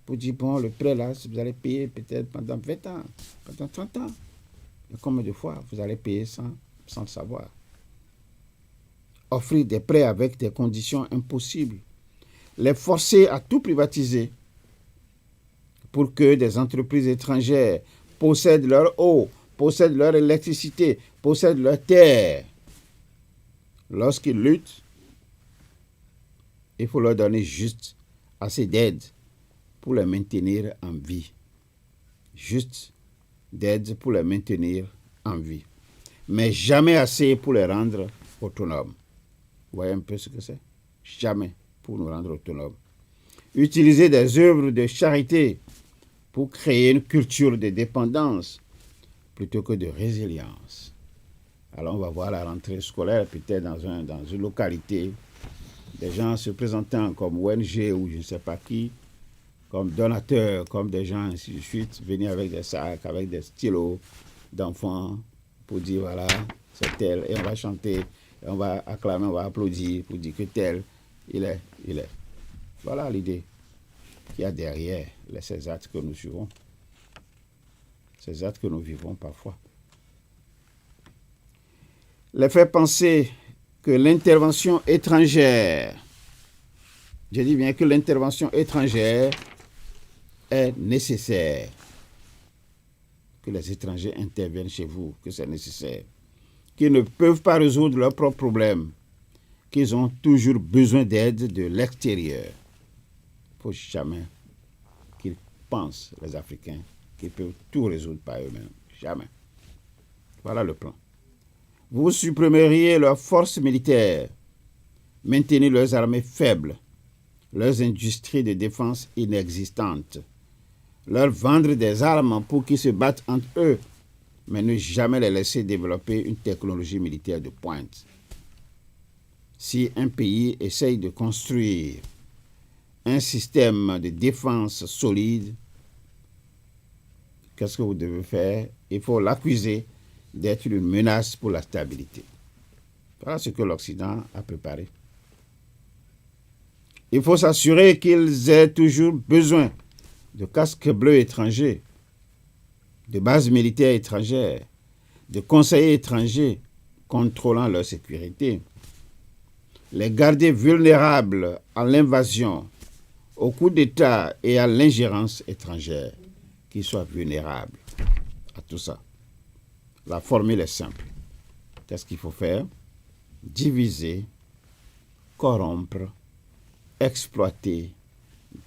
pour dire, bon, le prêt là, vous allez payer peut-être pendant 20 ans, pendant 30 ans. Et combien de fois vous allez payer sans le savoir? Offrir des prêts avec des conditions impossibles. Les forcer à tout privatiser pour que des entreprises étrangères possèdent leur eau, possèdent leur électricité, possèdent leurs terres. Lorsqu'ils luttent, il faut leur donner juste assez d'aide pour les maintenir en vie. Juste d'aide pour les maintenir en vie. Mais jamais assez pour les rendre autonomes. Vous voyez un peu ce que c'est? Jamais pour nous rendre autonomes. Utiliser des œuvres de charité pour créer une culture de dépendance plutôt que de résilience. Alors on va voir la rentrée scolaire peut-être dans une localité, des gens se présentant comme ONG ou je ne sais pas qui, comme donateurs, comme des gens ainsi de suite, venir avec des sacs, avec des stylos d'enfants pour dire voilà, c'est tel, et on va chanter, et on va acclamer, on va applaudir pour dire que tel, il est. Voilà l'idée qu'il y a derrière ces actes que nous suivons, ces actes que nous vivons parfois. Les faire penser que l'intervention étrangère, je dis bien que l'intervention étrangère est nécessaire, que les étrangers interviennent chez vous, que c'est nécessaire, qu'ils ne peuvent pas résoudre leurs propres problèmes, qu'ils ont toujours besoin d'aide de l'extérieur. Il ne faut jamais qu'ils pensent, les Africains, qu'ils peuvent tout résoudre par eux-mêmes. Jamais. Voilà le plan. Vous supprimeriez leurs forces militaires, maintenez leurs armées faibles, leurs industries de défense inexistantes, leur vendre des armes pour qu'ils se battent entre eux, mais ne jamais les laisser développer une technologie militaire de pointe. Si un pays essaye de construire un système de défense solide, qu'est-ce que vous devez faire? Il faut l'accuser d'être une menace pour la stabilité. Voilà ce que l'Occident a préparé. Il faut s'assurer qu'ils aient toujours besoin de casques bleus étrangers, de bases militaires étrangères, de conseillers étrangers contrôlant leur sécurité, les garder vulnérables à l'invasion, au coup d'État et à l'ingérence étrangère, qu'ils soient vulnérables à tout ça. La formule est simple. Qu'est-ce qu'il faut faire? Diviser, corrompre, exploiter,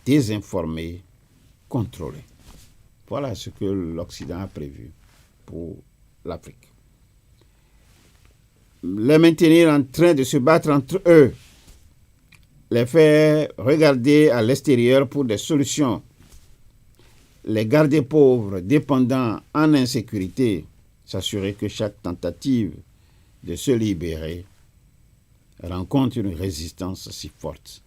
désinformer, contrôler. Voilà ce que l'Occident a prévu pour l'Afrique. Les maintenir en train de se battre entre eux, les faire regarder à l'extérieur pour des solutions, les garder pauvres, dépendants, en insécurité, s'assurer que chaque tentative de se libérer rencontre une résistance si forte.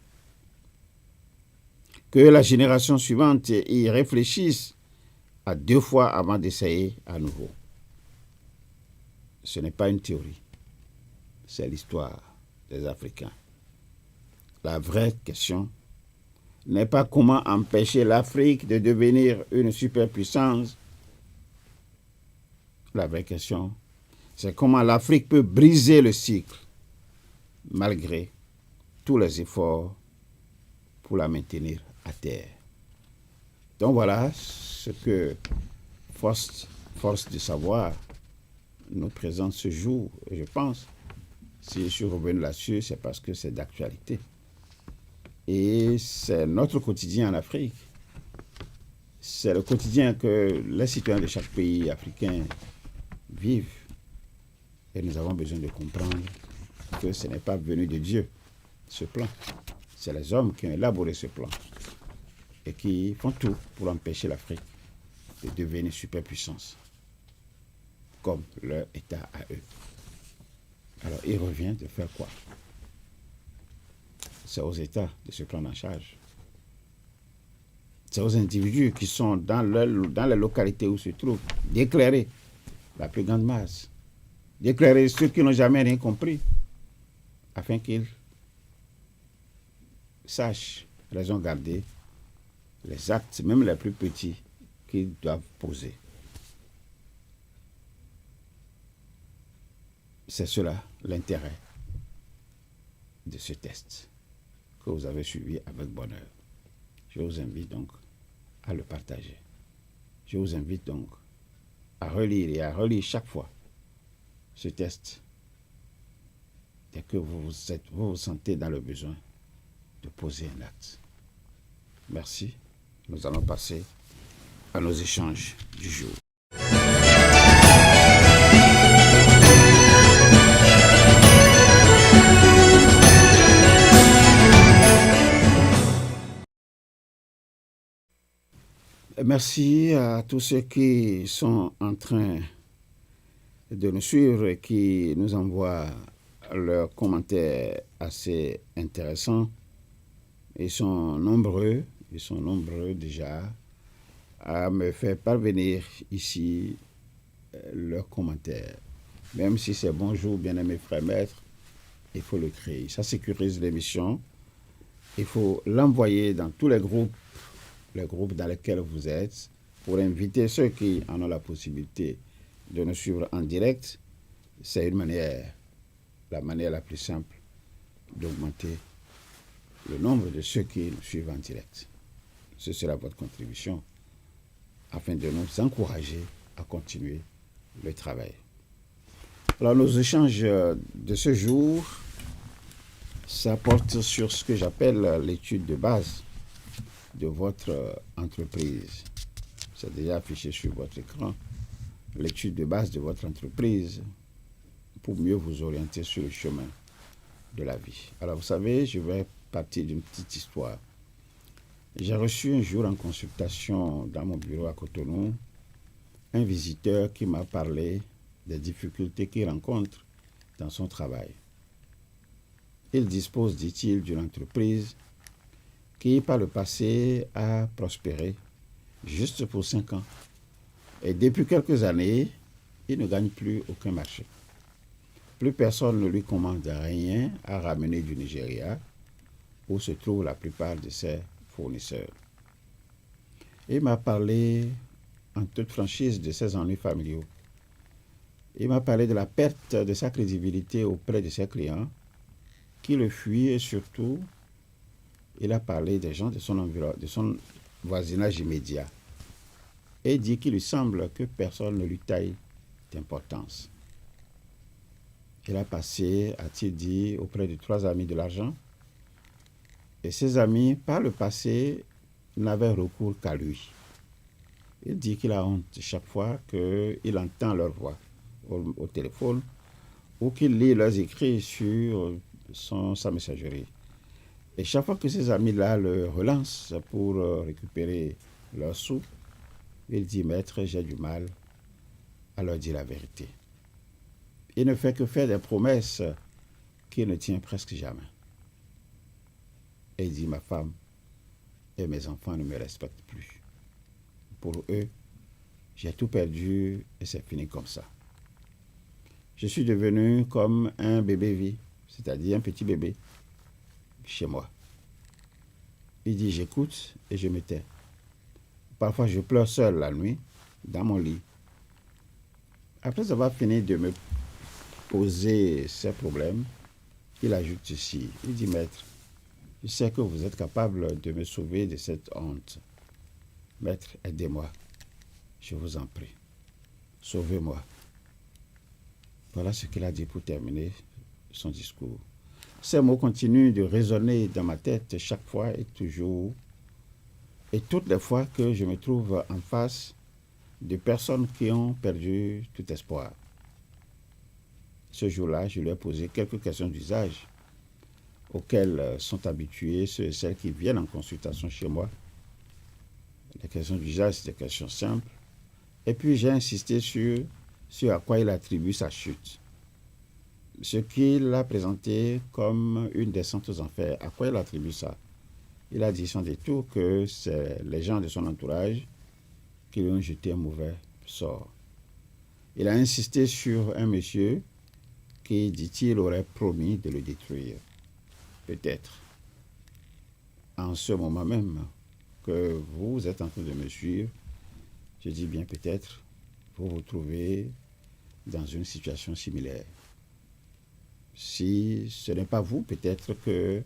Que la génération suivante y réfléchisse à 2 fois avant d'essayer à nouveau. Ce n'est pas une théorie, c'est l'histoire des Africains. La vraie question n'est pas comment empêcher l'Afrique de devenir une superpuissance. La vraie question, c'est comment l'Afrique peut briser le cycle malgré tous les efforts pour la maintenir à terre. Donc voilà ce que Force du Savoir nous présente ce jour. Et je pense, si je suis revenu là-dessus, c'est parce que c'est d'actualité. Et c'est notre quotidien en Afrique. C'est le quotidien que les citoyens de chaque pays africain vivent. Et nous avons besoin de comprendre que ce n'est pas venu de Dieu, ce plan. C'est les hommes qui ont élaboré ce plan. et qui font tout pour empêcher l'Afrique de devenir superpuissance, comme leur État à eux. Alors, il revient de faire quoi? C'est aux États de se prendre en charge. C'est aux individus qui sont dans les localités où se trouvent d'éclairer la plus grande masse, d'éclairer ceux qui n'ont jamais rien compris, afin qu'ils sachent, raison garder, les actes, même les plus petits, qu'ils doivent poser. C'est cela l'intérêt de ce test que vous avez suivi avec bonheur. Je vous invite donc à le partager. Je vous invite donc à relire et à relire chaque fois ce test dès que vous vous sentez dans le besoin de poser un acte. Merci. Nous allons passer à nos échanges du jour. Merci à tous ceux qui sont en train de nous suivre et qui nous envoient leurs commentaires assez intéressants. Ils sont nombreux déjà à me faire parvenir ici leurs commentaires. Même si c'est bonjour, bien-aimé frère maître, il faut le créer. Ça sécurise l'émission. Il faut l'envoyer dans tous les groupes dans lesquels vous êtes, pour inviter ceux qui en ont la possibilité de nous suivre en direct. C'est une manière, la manière la plus simple d'augmenter le nombre de ceux qui nous suivent en direct. Ce sera votre contribution afin de nous encourager à continuer le travail. Alors, nos échanges de ce jour, ça porte sur ce que j'appelle l'étude de base de votre entreprise. C'est déjà affiché sur votre écran. L'étude de base de votre entreprise pour mieux vous orienter sur le chemin de la vie. Alors, vous savez, je vais partir d'une petite histoire. J'ai reçu un jour en consultation dans mon bureau à Cotonou un visiteur qui m'a parlé des difficultés qu'il rencontre dans son travail. Il dispose, dit-il, d'une entreprise qui, par le passé, a prospéré juste pour 5 ans. Et depuis quelques années, il ne gagne plus aucun marché. Plus personne ne lui commande rien à ramener du Nigeria, où se trouvent la plupart de ses fournisseurs. Il m'a parlé en toute franchise de ses ennuis familiaux. Il m'a parlé de la perte de sa crédibilité auprès de ses clients, qui le fuient, et surtout, il a parlé des gens de son voisinage immédiat et dit qu'il lui semble que personne ne lui taille d'importance. Il a passé, a-t-il dit, auprès de 3 amis de l'argent, et ses amis, par le passé, n'avaient recours qu'à lui. Il dit qu'il a honte chaque fois qu'il entend leur voix au téléphone ou qu'il lit leurs écrits sur sa messagerie. Et chaque fois que ces amis-là le relancent pour récupérer leurs sous, il dit, maître, j'ai du mal à leur dire la vérité. Il ne fait que faire des promesses qu'il ne tient presque jamais. Et il dit, ma femme et mes enfants ne me respectent plus. Pour eux, j'ai tout perdu et c'est fini comme ça. Je suis devenu comme un bébé vie, c'est-à-dire un petit bébé, chez moi. Il dit, j'écoute et je me tais. Parfois, je pleure seul la nuit, dans mon lit. Après avoir fini de me poser ses problèmes, il ajoute ceci. Il dit, maître, je sais que vous êtes capable de me sauver de cette honte. Maître, aidez-moi. Je vous en prie. Sauvez-moi. Voilà ce qu'il a dit pour terminer son discours. Ces mots continuent de résonner dans ma tête chaque fois et toujours, et toutes les fois que je me trouve en face de personnes qui ont perdu tout espoir. Ce jour-là, je lui ai posé quelques questions d'usage auxquelles sont habitués ceux et celles qui viennent en consultation chez moi Les questions d'usage, c'est des questions simples. Et puis j'ai insisté sur à quoi il attribue sa chute. Ce qu'il a présenté comme une descente aux enfers, à quoi il attribue ça? Il a dit sans détour que c'est les gens de son entourage qui lui ont jeté un mauvais sort. Il a insisté sur un monsieur qui, dit-il, aurait promis de le détruire. Peut-être. En ce moment même que vous êtes en train de me suivre, je dis bien peut-être, vous vous trouvez dans une situation similaire. Si ce n'est pas vous, peut-être que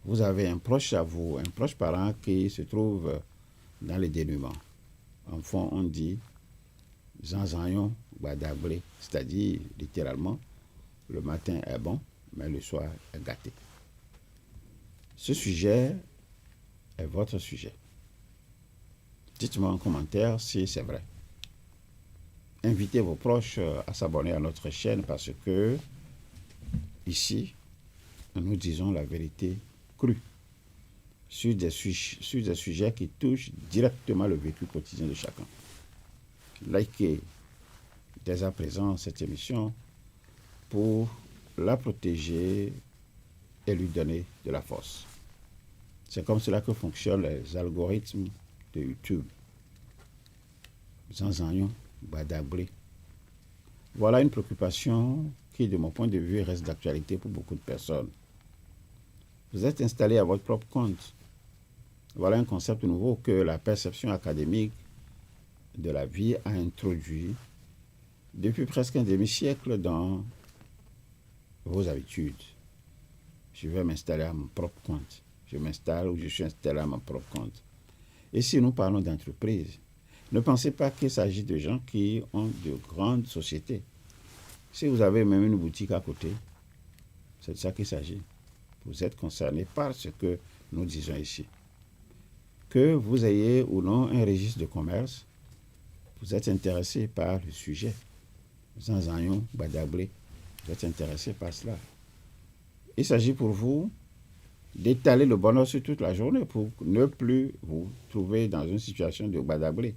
vous avez un proche à vous, un proche parent qui se trouve dans le dénuement. En fond, on dit Zanzanyon Badablé, c'est-à-dire littéralement, le matin est bon, mais le soir est gâté. Ce sujet est votre sujet. Dites-moi en commentaire si c'est vrai. Invitez vos proches à s'abonner à notre chaîne parce que ici, nous disons la vérité crue sur des sujets qui touchent directement le vécu quotidien de chacun. Likez dès à présent cette émission pour la protéger et lui donner de la force. C'est comme cela que fonctionnent les algorithmes de YouTube. Zanzanyon Badablé. Voilà une préoccupation qui, de mon point de vue, reste d'actualité pour beaucoup de personnes. Vous êtes installé à votre propre compte. Voilà un concept nouveau que la perception académique de la vie a introduit depuis presque un demi-siècle dans vos habitudes. Je vais m'installer à mon propre compte. Je m'installe ou je suis installé à mon propre compte. Et si nous parlons d'entreprise, ne pensez pas qu'il s'agit de gens qui ont de grandes sociétés. Si vous avez même une boutique à côté, c'est de ça qu'il s'agit. Vous êtes concerné par ce que nous disons ici. Que vous ayez ou non un registre de commerce, vous êtes intéressé par le sujet. Zanzanyon Badablé, vous êtes intéressé par cela. Il s'agit pour vous d'étaler le bonheur sur toute la journée pour ne plus vous trouver dans une situation de Badablé.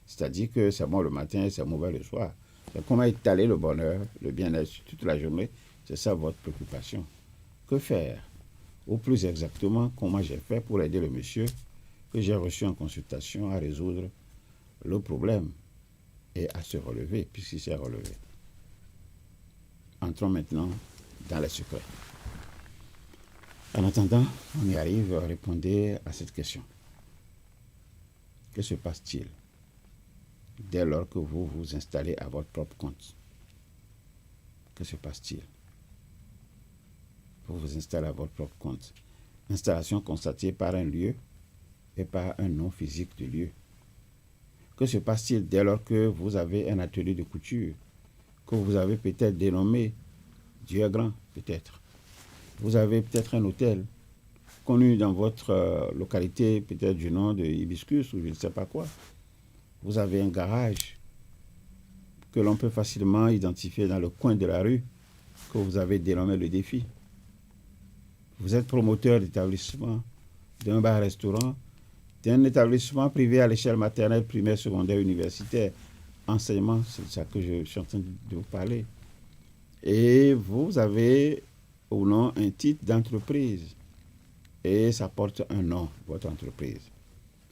C'est-à-dire que c'est bon le matin, c'est mauvais le soir. C'est comment étaler le bonheur, le bien-être sur toute la journée. C'est ça votre préoccupation. Que faire? Ou plus exactement, comment j'ai fait pour aider le monsieur que j'ai reçu en consultation à résoudre le problème et à se relever, puisqu'il s'est relevé. Entrons maintenant dans les secrets. En attendant, on y arrive, répondez à cette question. Que se passe-t-il dès lors que vous vous installez à votre propre compte? Que se passe-t-il? Vous vous installez à votre propre compte. Installation constatée par un lieu et par un nom physique du lieu. Que se passe-t-il dès lors que vous avez un atelier de couture que vous avez peut-être dénommé Dieu est grand, peut-être. Vous avez peut-être un hôtel connu dans votre localité, peut-être du nom de Hibiscus ou je ne sais pas quoi. Vous avez un garage que l'on peut facilement identifier dans le coin de la rue que vous avez dénommé le défi. Vous êtes promoteur d'établissement, d'un bar-restaurant, d'un établissement privé à l'échelle maternelle, primaire, secondaire, universitaire. Enseignement, c'est ça que je suis en train de vous parler. Et vous avez ou non un titre d'entreprise. Et ça porte un nom, votre entreprise.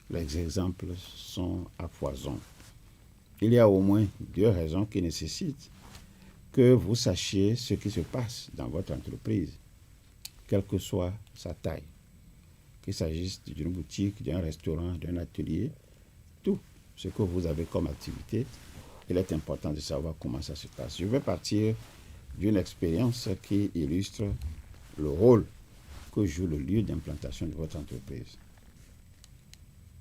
Les exemples sont à foison. Il y a au moins 2 raisons qui nécessitent que vous sachiez ce qui se passe dans votre entreprise, quelle que soit sa taille. Qu'il s'agisse d'une boutique, d'un restaurant, d'un atelier, tout ce que vous avez comme activité, il est important de savoir comment ça se passe. Je vais partir d'une expérience qui illustre le rôle que joue le lieu d'implantation de votre entreprise.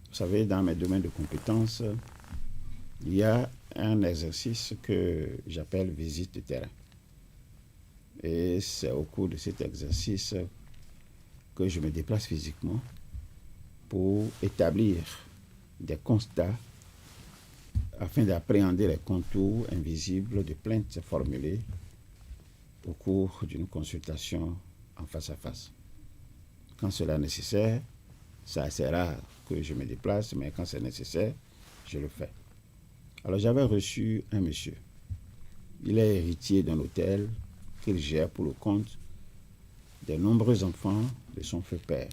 Vous savez, dans mes domaines de compétences, il y a un exercice que j'appelle visite de terrain. Et c'est au cours de cet exercice que je me déplace physiquement pour établir des constats afin d'appréhender les contours invisibles de plaintes formulées au cours d'une consultation en face à face. Quand cela est nécessaire, c'est assez rare que je me déplace, mais quand c'est nécessaire, je le fais. Alors j'avais reçu un monsieur. Il est héritier d'un hôtel qu'il gère pour le compte des nombreux enfants de son feu père,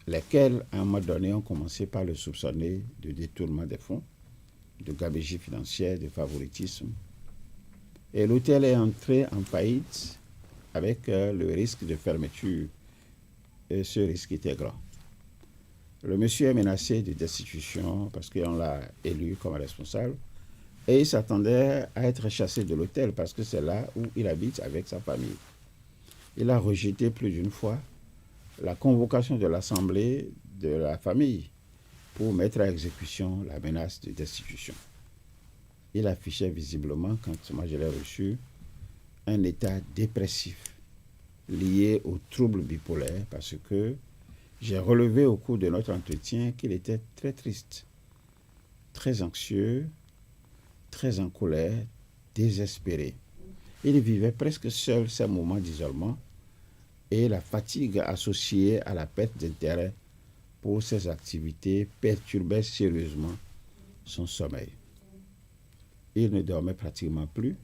lesquels, à un moment donné, ont commencé par le soupçonner de détournement des fonds, de gabegie financière, de favoritisme. Et l'hôtel est entré en faillite avec le risque de fermeture. Et ce risque était grand. Le monsieur est menacé de destitution parce qu'on l'a élu comme responsable. Et il s'attendait à être chassé de l'hôtel parce que c'est là où il habite avec sa famille. Il a rejeté plus d'une fois la convocation de l'assemblée de la famille pour mettre à exécution la menace de destitution. Il affichait visiblement, quand moi je l'ai reçu, un état dépressif lié aux troubles bipolaires parce que j'ai relevé au cours de notre entretien qu'il était très triste, très anxieux, très en colère, désespéré. Il vivait presque seul ces moments d'isolement et la fatigue associée à la perte d'intérêt pour ses activités perturbait sérieusement son sommeil. Il ne dormait pratiquement plus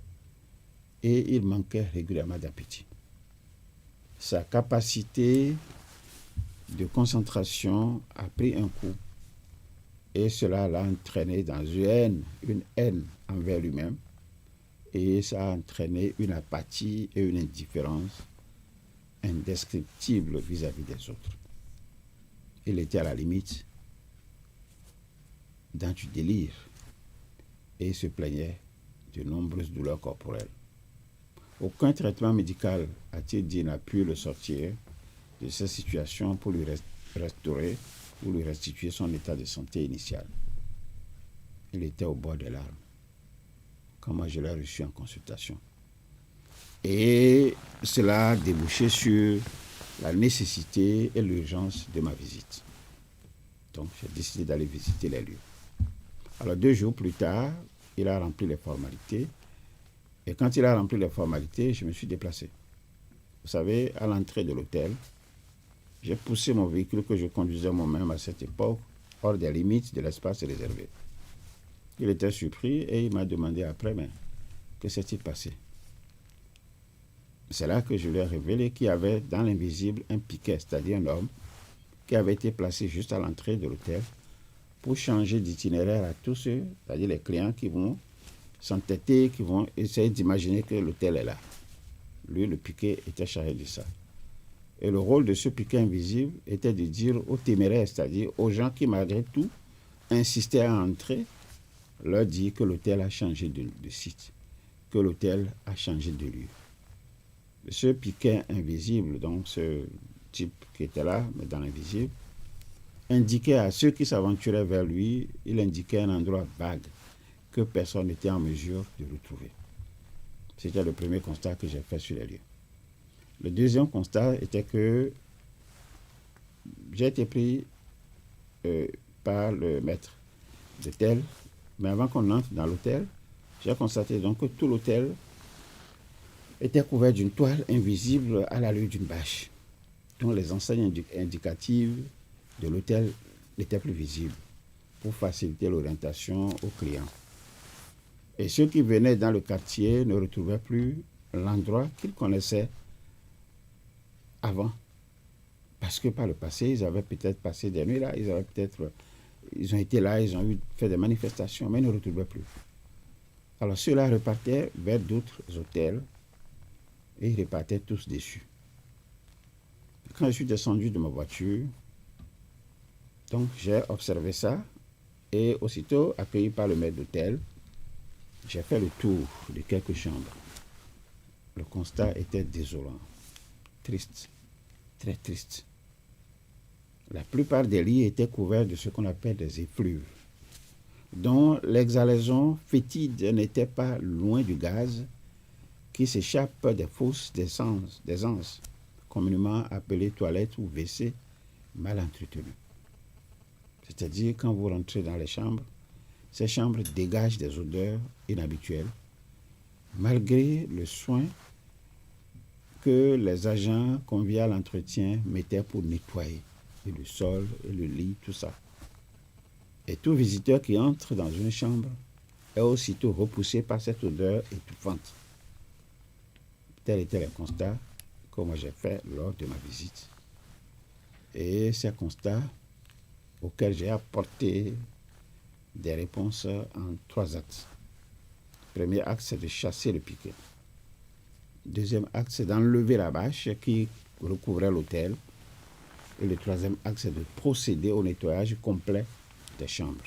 et il manquait régulièrement d'appétit. Sa capacité de concentration a pris un coup et cela l'a entraîné dans une haine envers lui-même et ça a entraîné une apathie et une indifférence indescriptibles vis-à-vis des autres. Il était à la limite dans du délire et se plaignait de nombreuses douleurs corporelles. Aucun traitement médical, a-t-il dit, n'a pu le sortir de cette situation pour lui restaurer ou lui restituer son état de santé initial. Il était au bord des larmes quand moi je l'ai reçu en consultation. Et cela a débouché sur la nécessité et l'urgence de ma visite. Donc j'ai décidé d'aller visiter les lieux. Alors 2 jours plus tard, il a rempli les formalités. Et quand il a rempli les formalités, je me suis déplacé. Vous savez, à l'entrée de l'hôtel, j'ai poussé mon véhicule que je conduisais moi-même à cette époque hors des limites de l'espace réservé. Il était surpris et il m'a demandé après, mais que s'est-il passé? C'est là que je lui ai révélé qu'il y avait dans l'invisible un piquet, c'est-à-dire un homme, qui avait été placé juste à l'entrée de l'hôtel pour changer d'itinéraire à tous ceux, c'est-à-dire les clients qui vont s'entêter, qui vont essayer d'imaginer que l'hôtel est là. Lui, le piquet, était chargé de ça. Et le rôle de ce piquet invisible était de dire aux téméraires, c'est-à-dire aux gens qui, malgré tout, insistaient à entrer, leur dire que l'hôtel a changé de site, que l'hôtel a changé de lieu. Ce piquet invisible, donc ce type qui était là, mais dans l'invisible, indiquait à ceux qui s'aventuraient vers lui, il indiquait un endroit vague que personne n'était en mesure de retrouver. C'était le premier constat que j'ai fait sur les lieux. Le deuxième constat était que j'ai été pris par le maître d'hôtel, mais avant qu'on entre dans l'hôtel, j'ai constaté donc que tout l'hôtel était couvert d'une toile invisible à l'allure d'une bâche, dont les enseignes indicatives de l'hôtel n'étaient plus visibles pour faciliter l'orientation aux clients. Et ceux qui venaient dans le quartier ne retrouvaient plus l'endroit qu'ils connaissaient avant. Parce que par le passé, ils avaient peut-être passé des nuits là, ils ont été là, ils ont fait des manifestations, mais ils ne retrouvaient plus. Alors ceux-là repartaient vers d'autres hôtels et ils repartaient tous déçus. Quand je suis descendu de ma voiture, donc j'ai observé ça et aussitôt accueilli par le maître d'hôtel, j'ai fait le tour de quelques chambres. Le constat était désolant, triste, très triste. La plupart des lits étaient couverts de ce qu'on appelle des effluves, dont l'exhalaison fétide n'était pas loin du gaz qui s'échappe des fosses des anses, communément appelées toilettes ou WC mal entretenues. C'est-à-dire, quand vous rentrez dans les chambres, ces chambres dégagent des odeurs inhabituelles, malgré le soin que les agents conviés à l'entretien mettaient pour nettoyer et le sol, et le lit, tout ça. Et tout visiteur qui entre dans une chambre est aussitôt repoussé par cette odeur étouffante. Tel était le constat que moi j'ai fait lors de ma visite. Et c'est un constat auquel j'ai apporté des réponses en 3 axes. Premier axe, c'est de chasser le piquet. Deuxième axe, c'est d'enlever la bâche qui recouvrait l'hôtel. Et le troisième axe, c'est de procéder au nettoyage complet des chambres.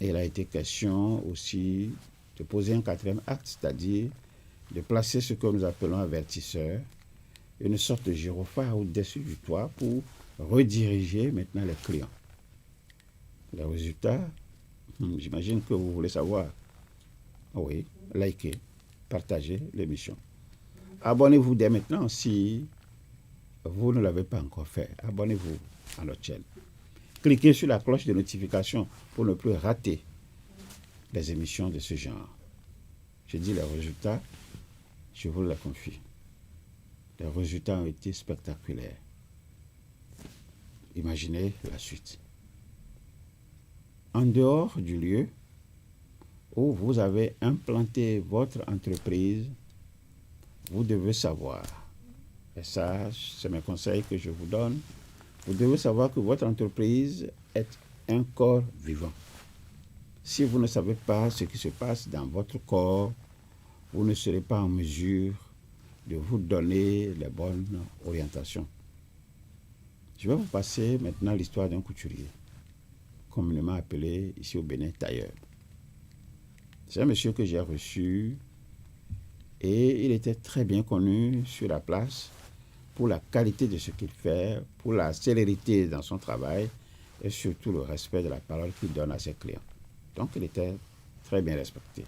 Et il a été question aussi de poser un quatrième acte, c'est-à-dire de placer ce que nous appelons un vertisseur, une sorte de gyrophare au-dessus du toit pour rediriger maintenant les clients. Les résultats, j'imagine que vous voulez savoir. Oui, likez, partagez l'émission. Abonnez-vous dès maintenant si vous ne l'avez pas encore fait. Abonnez-vous à notre chaîne. Cliquez sur la cloche de notification pour ne plus rater les émissions de ce genre. Je dis les résultats, je vous les confie. Les résultats ont été spectaculaires. Imaginez la suite. En dehors du lieu où vous avez implanté votre entreprise, vous devez savoir, et ça, c'est mes conseils que je vous donne, vous devez savoir que votre entreprise est un corps vivant. Si vous ne savez pas ce qui se passe dans votre corps, vous ne serez pas en mesure de vous donner les bonnes orientations. Je vais vous passer maintenant l'histoire d'un couturier, communément appelé ici au Bénin tailleur. C'est un monsieur que j'ai reçu et il était très bien connu sur la place pour la qualité de ce qu'il fait, pour la célérité dans son travail et surtout le respect de la parole qu'il donne à ses clients. Donc il était très bien respecté.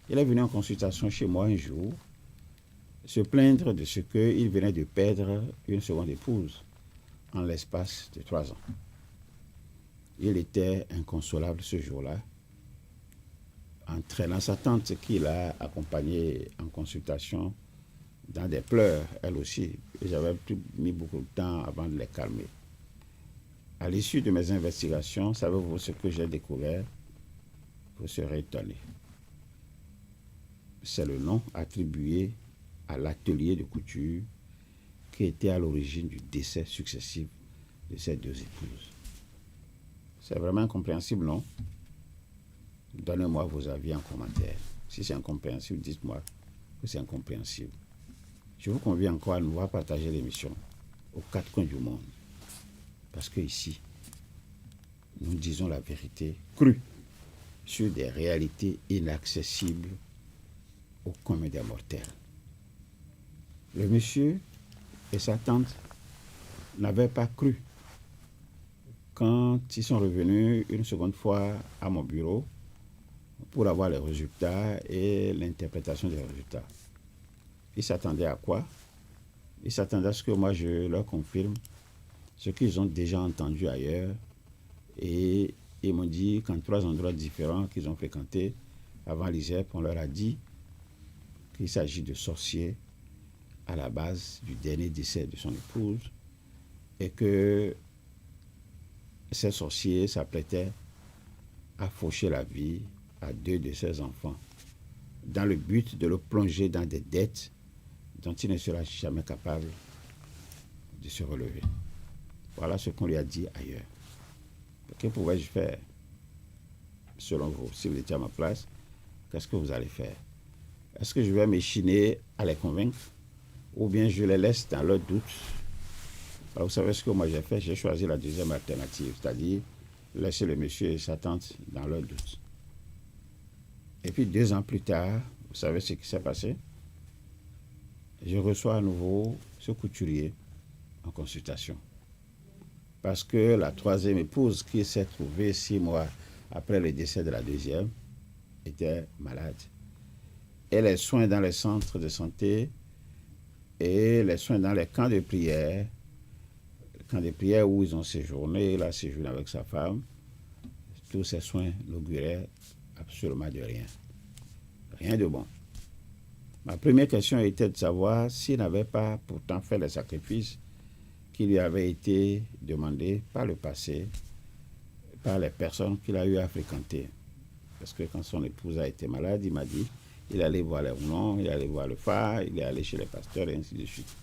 Il est venu en consultation chez moi un jour se plaindre de ce qu'il venait de perdre une seconde épouse en l'espace de 3 ans. Il était inconsolable ce jour-là, entraînant sa tante qui l'a accompagné en consultation dans des pleurs, elle aussi. J'avais mis beaucoup de temps avant de les calmer. À l'issue de mes investigations, savez-vous ce que j'ai découvert? Vous serez étonné. C'est le nom attribué à l'atelier de couture qui était à l'origine du décès successif de ces 2 épouses. C'est vraiment incompréhensible, non? Donnez-moi vos avis en commentaire. Si c'est incompréhensible, dites-moi que c'est incompréhensible. Je vous convie encore à nous voir partager l'émission aux 4 coins du monde. Parce que ici, nous disons la vérité crue sur des réalités inaccessibles au commun des mortels. Le monsieur et sa tante n'avaient pas cru quand ils sont revenus une seconde fois à mon bureau pour avoir les résultats et l'interprétation des résultats. Ils s'attendaient à quoi? Ils s'attendaient à ce que moi je leur confirme ce qu'ils ont déjà entendu ailleurs et ils m'ont dit qu'en 3 endroits différents qu'ils ont fréquentés avant l'ISEP, on leur a dit qu'il s'agit de sorciers à la base du dernier décès de son épouse et que ces sorciers s'apprêtaient à faucher la vie à 2 de ses enfants dans le but de le plonger dans des dettes dont il ne sera jamais capable de se relever. Voilà ce qu'on lui a dit ailleurs. Que pouvais-je faire selon vous? Si vous étiez à ma place, qu'est-ce que vous allez faire? Est-ce que je vais m'échiner à les convaincre ou bien je les laisse dans leur doute? Alors vous savez ce que moi j'ai fait? J'ai choisi la deuxième alternative, c'est-à-dire laisser le monsieur et sa tante dans leur doute. Et puis 2 ans plus tard, vous savez ce qui s'est passé? Je reçois à nouveau ce couturier en consultation. Parce que la 3e épouse qui s'est trouvée 6 mois après le décès de la 2e était malade. Et les soins dans les centres de santé et les soins dans les camps de prière où ils ont séjourné, il a séjourné avec sa femme, tous ces soins n'auguraient absolument de rien. Rien de bon. Ma première question était de savoir s'il n'avait pas pourtant fait les sacrifices qui lui avait été demandé par le passé par les personnes qu'il a eu à fréquenter. Parce que quand son épouse a été malade, il m'a dit, il allait voir les noms, il allait voir le phare, il est allé chez les pasteurs et ainsi de suite.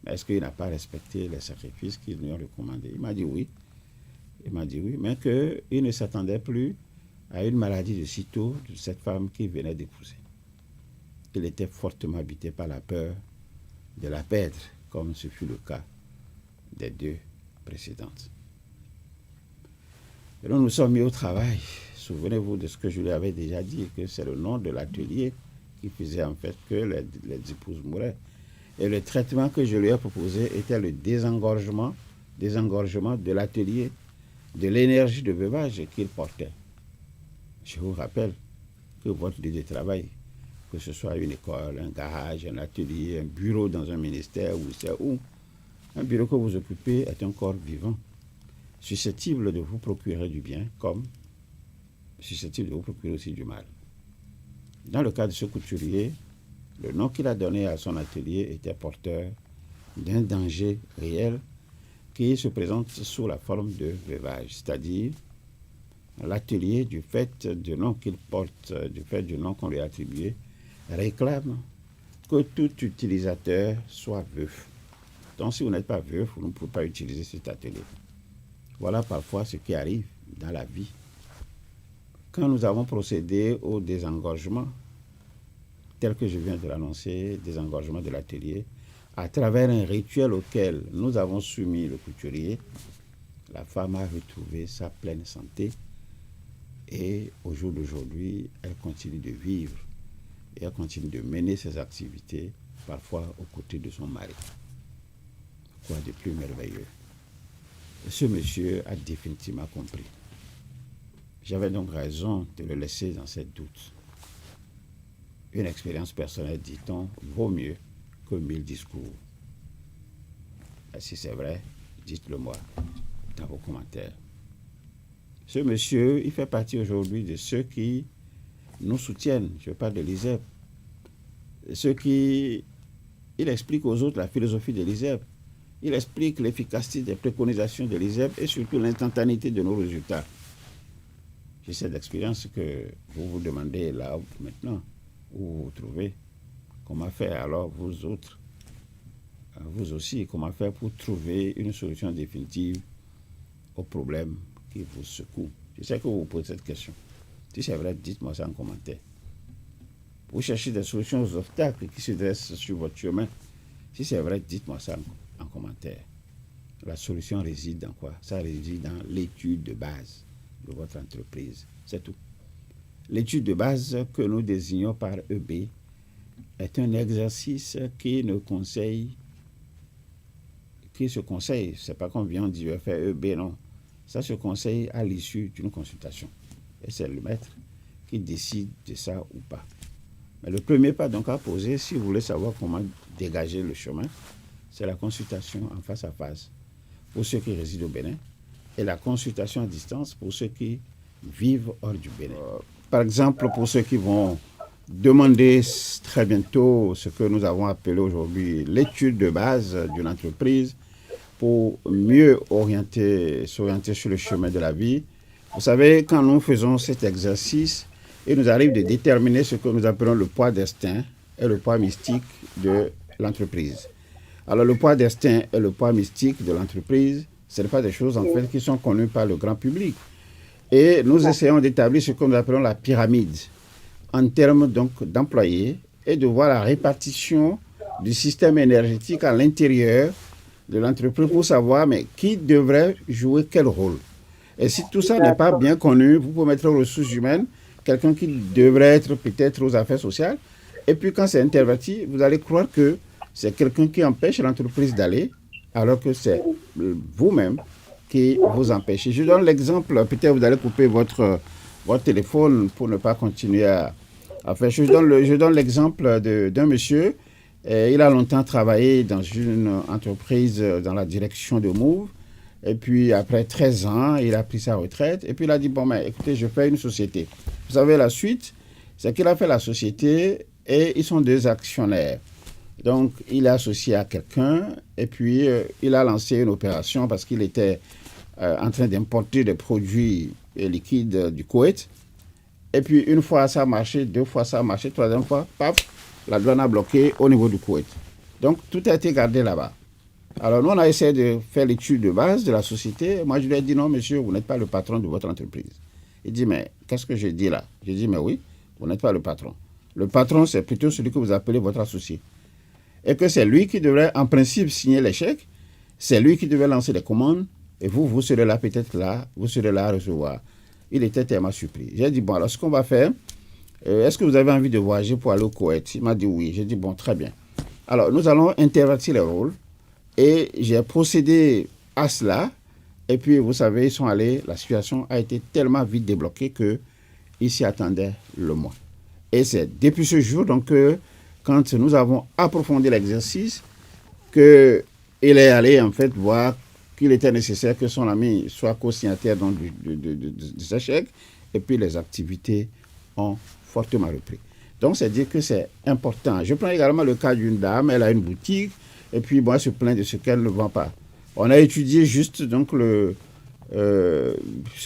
Mais est-ce qu'il n'a pas respecté les sacrifices qu'ils lui ont recommandés? Il m'a dit oui. Il m'a dit oui, mais qu'il ne s'attendait plus à une maladie de sitôt de cette femme qu'il venait d'épouser. Il était fortement habité par la peur de la perdre, comme ce fut le cas des deux précédentes. Et donc nous sommes mis au travail. Souvenez-vous de ce que je lui avais déjà dit, que c'est le nom de l'atelier qui faisait en fait que les épouses mouraient. Et le traitement que je lui ai proposé était le désengorgement de l'atelier, de l'énergie de veuvage qu'il portait. Je vous rappelle que votre lieu de travail, que ce soit une école, un garage, un atelier, un bureau dans un ministère ou c'est où, un bureau que vous occupez est un corps vivant, susceptible de vous procurer du bien comme susceptible de vous procurer aussi du mal. Dans le cas de ce couturier, le nom qu'il a donné à son atelier était porteur d'un danger réel qui se présente sous la forme de veuvage, c'est-à-dire l'atelier, du fait du nom qu'il porte, du fait du nom qu'on lui a attribué, réclame que tout utilisateur soit veuf. Donc si vous n'êtes pas veuf, vous ne pouvez pas utiliser cet atelier. Voilà parfois ce qui arrive dans la vie. Quand nous avons procédé au désengorgement, tel que je viens de l'annoncer, désengorgement de l'atelier, à travers un rituel auquel nous avons soumis le couturier, la femme a retrouvé sa pleine santé et au jour d'aujourd'hui, elle continue de vivre et elle continue de mener ses activités, parfois aux côtés de son mari. Quoi de plus merveilleux? Ce monsieur a définitivement compris. J'avais donc raison de le laisser dans cette doute. Une expérience personnelle, dit-on, vaut mieux que 1000 discours. Et si c'est vrai, dites-le moi dans vos commentaires. Ce monsieur, il fait partie aujourd'hui de ceux qui nous soutiennent. Je parle de l'ISEP. Ceux qui... Il explique aux autres la philosophie de l'ISEP. Il explique l'efficacité des préconisations de l'ISEP et surtout l'instantanéité de nos résultats. J'ai cette expérience que vous vous demandez là maintenant, où vous vous trouvez. Comment faire alors vous autres, vous aussi, comment faire pour trouver une solution définitive aux problèmes qui vous secouent? Je sais que vous vous posez cette question. Si c'est vrai, dites-moi ça en commentaire. Vous cherchez des solutions aux obstacles qui se dressent sur votre chemin. Si c'est vrai, dites-moi ça en commentaire. La solution réside dans quoi? Ça réside dans l'étude de base de votre entreprise. C'est tout. L'étude de base que nous désignons par EB est un exercice qui se conseille. C'est pas qu'on vient dire je vais faire EB, non. Ça se conseille à l'issue d'une consultation. Et c'est le maître qui décide de ça ou pas. Mais le premier pas donc à poser, si vous voulez savoir comment dégager le chemin, c'est la consultation en face à face pour ceux qui résident au Bénin et la consultation à distance pour ceux qui vivent hors du Bénin. Par exemple, pour ceux qui vont demander très bientôt ce que nous avons appelé aujourd'hui l'étude de base d'une entreprise pour mieux s'orienter sur le chemin de la vie. Vous savez, quand nous faisons cet exercice, il nous arrive de déterminer ce que nous appelons le poids destin et le poids mystique de l'entreprise. Alors, le poids destin et le poids mystique de l'entreprise, ce n'est pas des choses en fait qui sont connues par le grand public. Et nous essayons d'établir ce que nous appelons la pyramide en termes donc d'employés et de voir la répartition du système énergétique à l'intérieur de l'entreprise pour savoir mais qui devrait jouer quel rôle. Et si tout ça n'est pas bien connu, vous pouvez mettre aux ressources humaines quelqu'un qui devrait être peut-être aux affaires sociales. Et puis quand c'est interverti, vous allez croire que c'est quelqu'un qui empêche l'entreprise d'aller, alors que c'est vous-même qui vous empêchez. Je donne l'exemple, peut-être vous allez couper votre téléphone pour ne pas continuer à faire. Je donne l'exemple d'un monsieur. Il a longtemps travaillé dans une entreprise dans la direction de Move. Et puis après 13 ans, il a pris sa retraite. Et puis il a dit, bon, mais écoutez, je fais une société. Vous savez, la suite, c'est qu'il a fait la société et ils sont deux actionnaires. Donc, il est associé à quelqu'un et puis il a lancé une opération parce qu'il était en train d'importer des produits liquides du Koweït. Et puis, une fois ça a marché, 2 fois ça a marché, 3e fois, paf, la douane a bloqué au niveau du Koweït. Donc, tout a été gardé là-bas. Alors, nous, on a essayé de faire l'étude de base de la société. Moi, je lui ai dit, non, monsieur, vous n'êtes pas le patron de votre entreprise. Il dit, mais qu'est-ce que je dis là? J'ai dit, mais oui, vous n'êtes pas le patron. Le patron, c'est plutôt celui que vous appelez votre associé. Et que c'est lui qui devrait, en principe, signer les chèques. C'est lui qui devait lancer les commandes. Et vous serez là, peut-être là, vous serez là à recevoir. Il était tellement surpris. J'ai dit, bon, alors, ce qu'on va faire, est-ce que vous avez envie de voyager pour aller au Koweït? Il m'a dit oui. J'ai dit, bon, très bien. Alors, nous allons intervertir les rôles. Et j'ai procédé à cela. Et puis, vous savez, ils sont allés. La situation a été tellement vite débloquée qu'ils s'y attendaient le moins. Et c'est depuis ce jour, donc, quand nous avons approfondi l'exercice, qu'il est allé, en fait, voir qu'il était nécessaire que son ami soit co-signataire de ce chèque. Et puis, les activités ont fortement repris. Donc, c'est dire que c'est important. Je prends également le cas d'une dame. Elle a une boutique. Et puis, bon, elle se plaint de ce qu'elle ne vend pas. On a étudié juste donc ce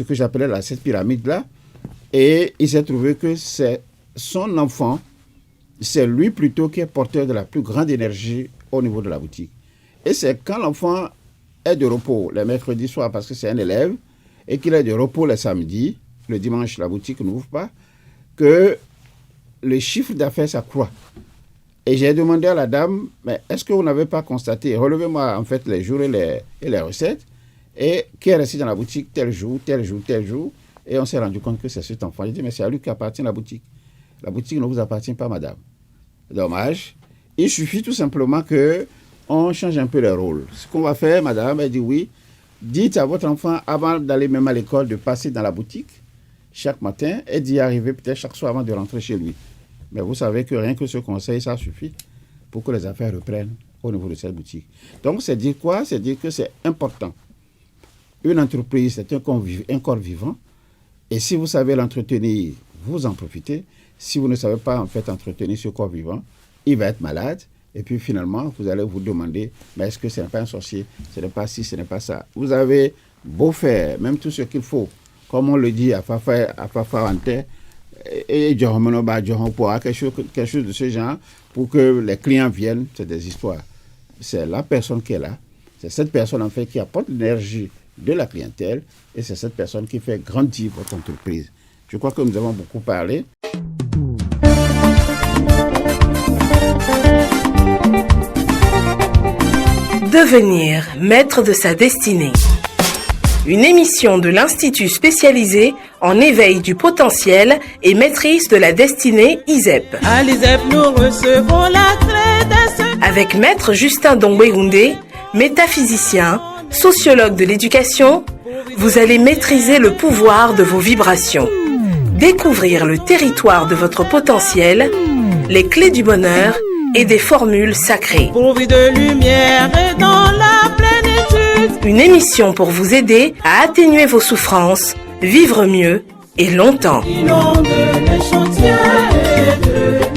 que j'appelais cette pyramide-là. Et il s'est trouvé que c'est son enfant, c'est lui plutôt qui est porteur de la plus grande énergie au niveau de la boutique. Et c'est quand l'enfant est de repos les mercredis soirs parce que c'est un élève et qu'il est de repos les samedis, le dimanche la boutique n'ouvre pas, que le chiffre d'affaires s'accroît. Et j'ai demandé à la dame, mais est-ce que vous n'avez pas constaté, relevez-moi en fait les jours et les recettes, et qui est resté dans la boutique tel jour, tel jour, tel jour, et on s'est rendu compte que c'est cet enfant. J'ai dit, mais c'est à lui qu'appartient la boutique. La boutique ne vous appartient pas, madame. Dommage. Il suffit tout simplement qu'on change un peu les rôles. Ce qu'on va faire, madame, elle dit oui, dites à votre enfant, avant d'aller même à l'école, de passer dans la boutique chaque matin et d'y arriver peut-être chaque soir avant de rentrer chez lui. Mais vous savez que rien que ce conseil, ça suffit pour que les affaires reprennent au niveau de cette boutique. Donc, c'est dire quoi? C'est dire que c'est important. Une entreprise, c'est un corps vivant. Et si vous savez l'entretenir, vous en profitez. Si vous ne savez pas en fait entretenir ce corps vivant, il va être malade. Et puis finalement, vous allez vous demander, mais est-ce que ce n'est pas un sorcier? Ce n'est pas ci, ce n'est pas ça. Vous avez beau faire, même tout ce qu'il faut, comme on le dit à Fafa Ante, et quelque chose de ce genre, pour que les clients viennent, c'est des histoires. C'est la personne qui est là, c'est cette personne en fait qui apporte l'énergie de la clientèle, et c'est cette personne qui fait grandir votre entreprise. Je crois que nous avons beaucoup parlé. Devenir maître de sa destinée. Une émission de l'Institut spécialisé en éveil du potentiel et maîtrise de la destinée ISEP. À l'ISEP, nous recevons la clé de ce... Avec Maître Justin Dongbehoundé, métaphysicien, sociologue de l'éducation, vous allez maîtriser le pouvoir de vos vibrations, découvrir le territoire de votre potentiel, les clés du bonheur et des formules sacrées. Pourvu de lumière et dans la plénitude. Une émission pour vous aider à atténuer vos souffrances, vivre mieux et longtemps. Inonde les chantiers de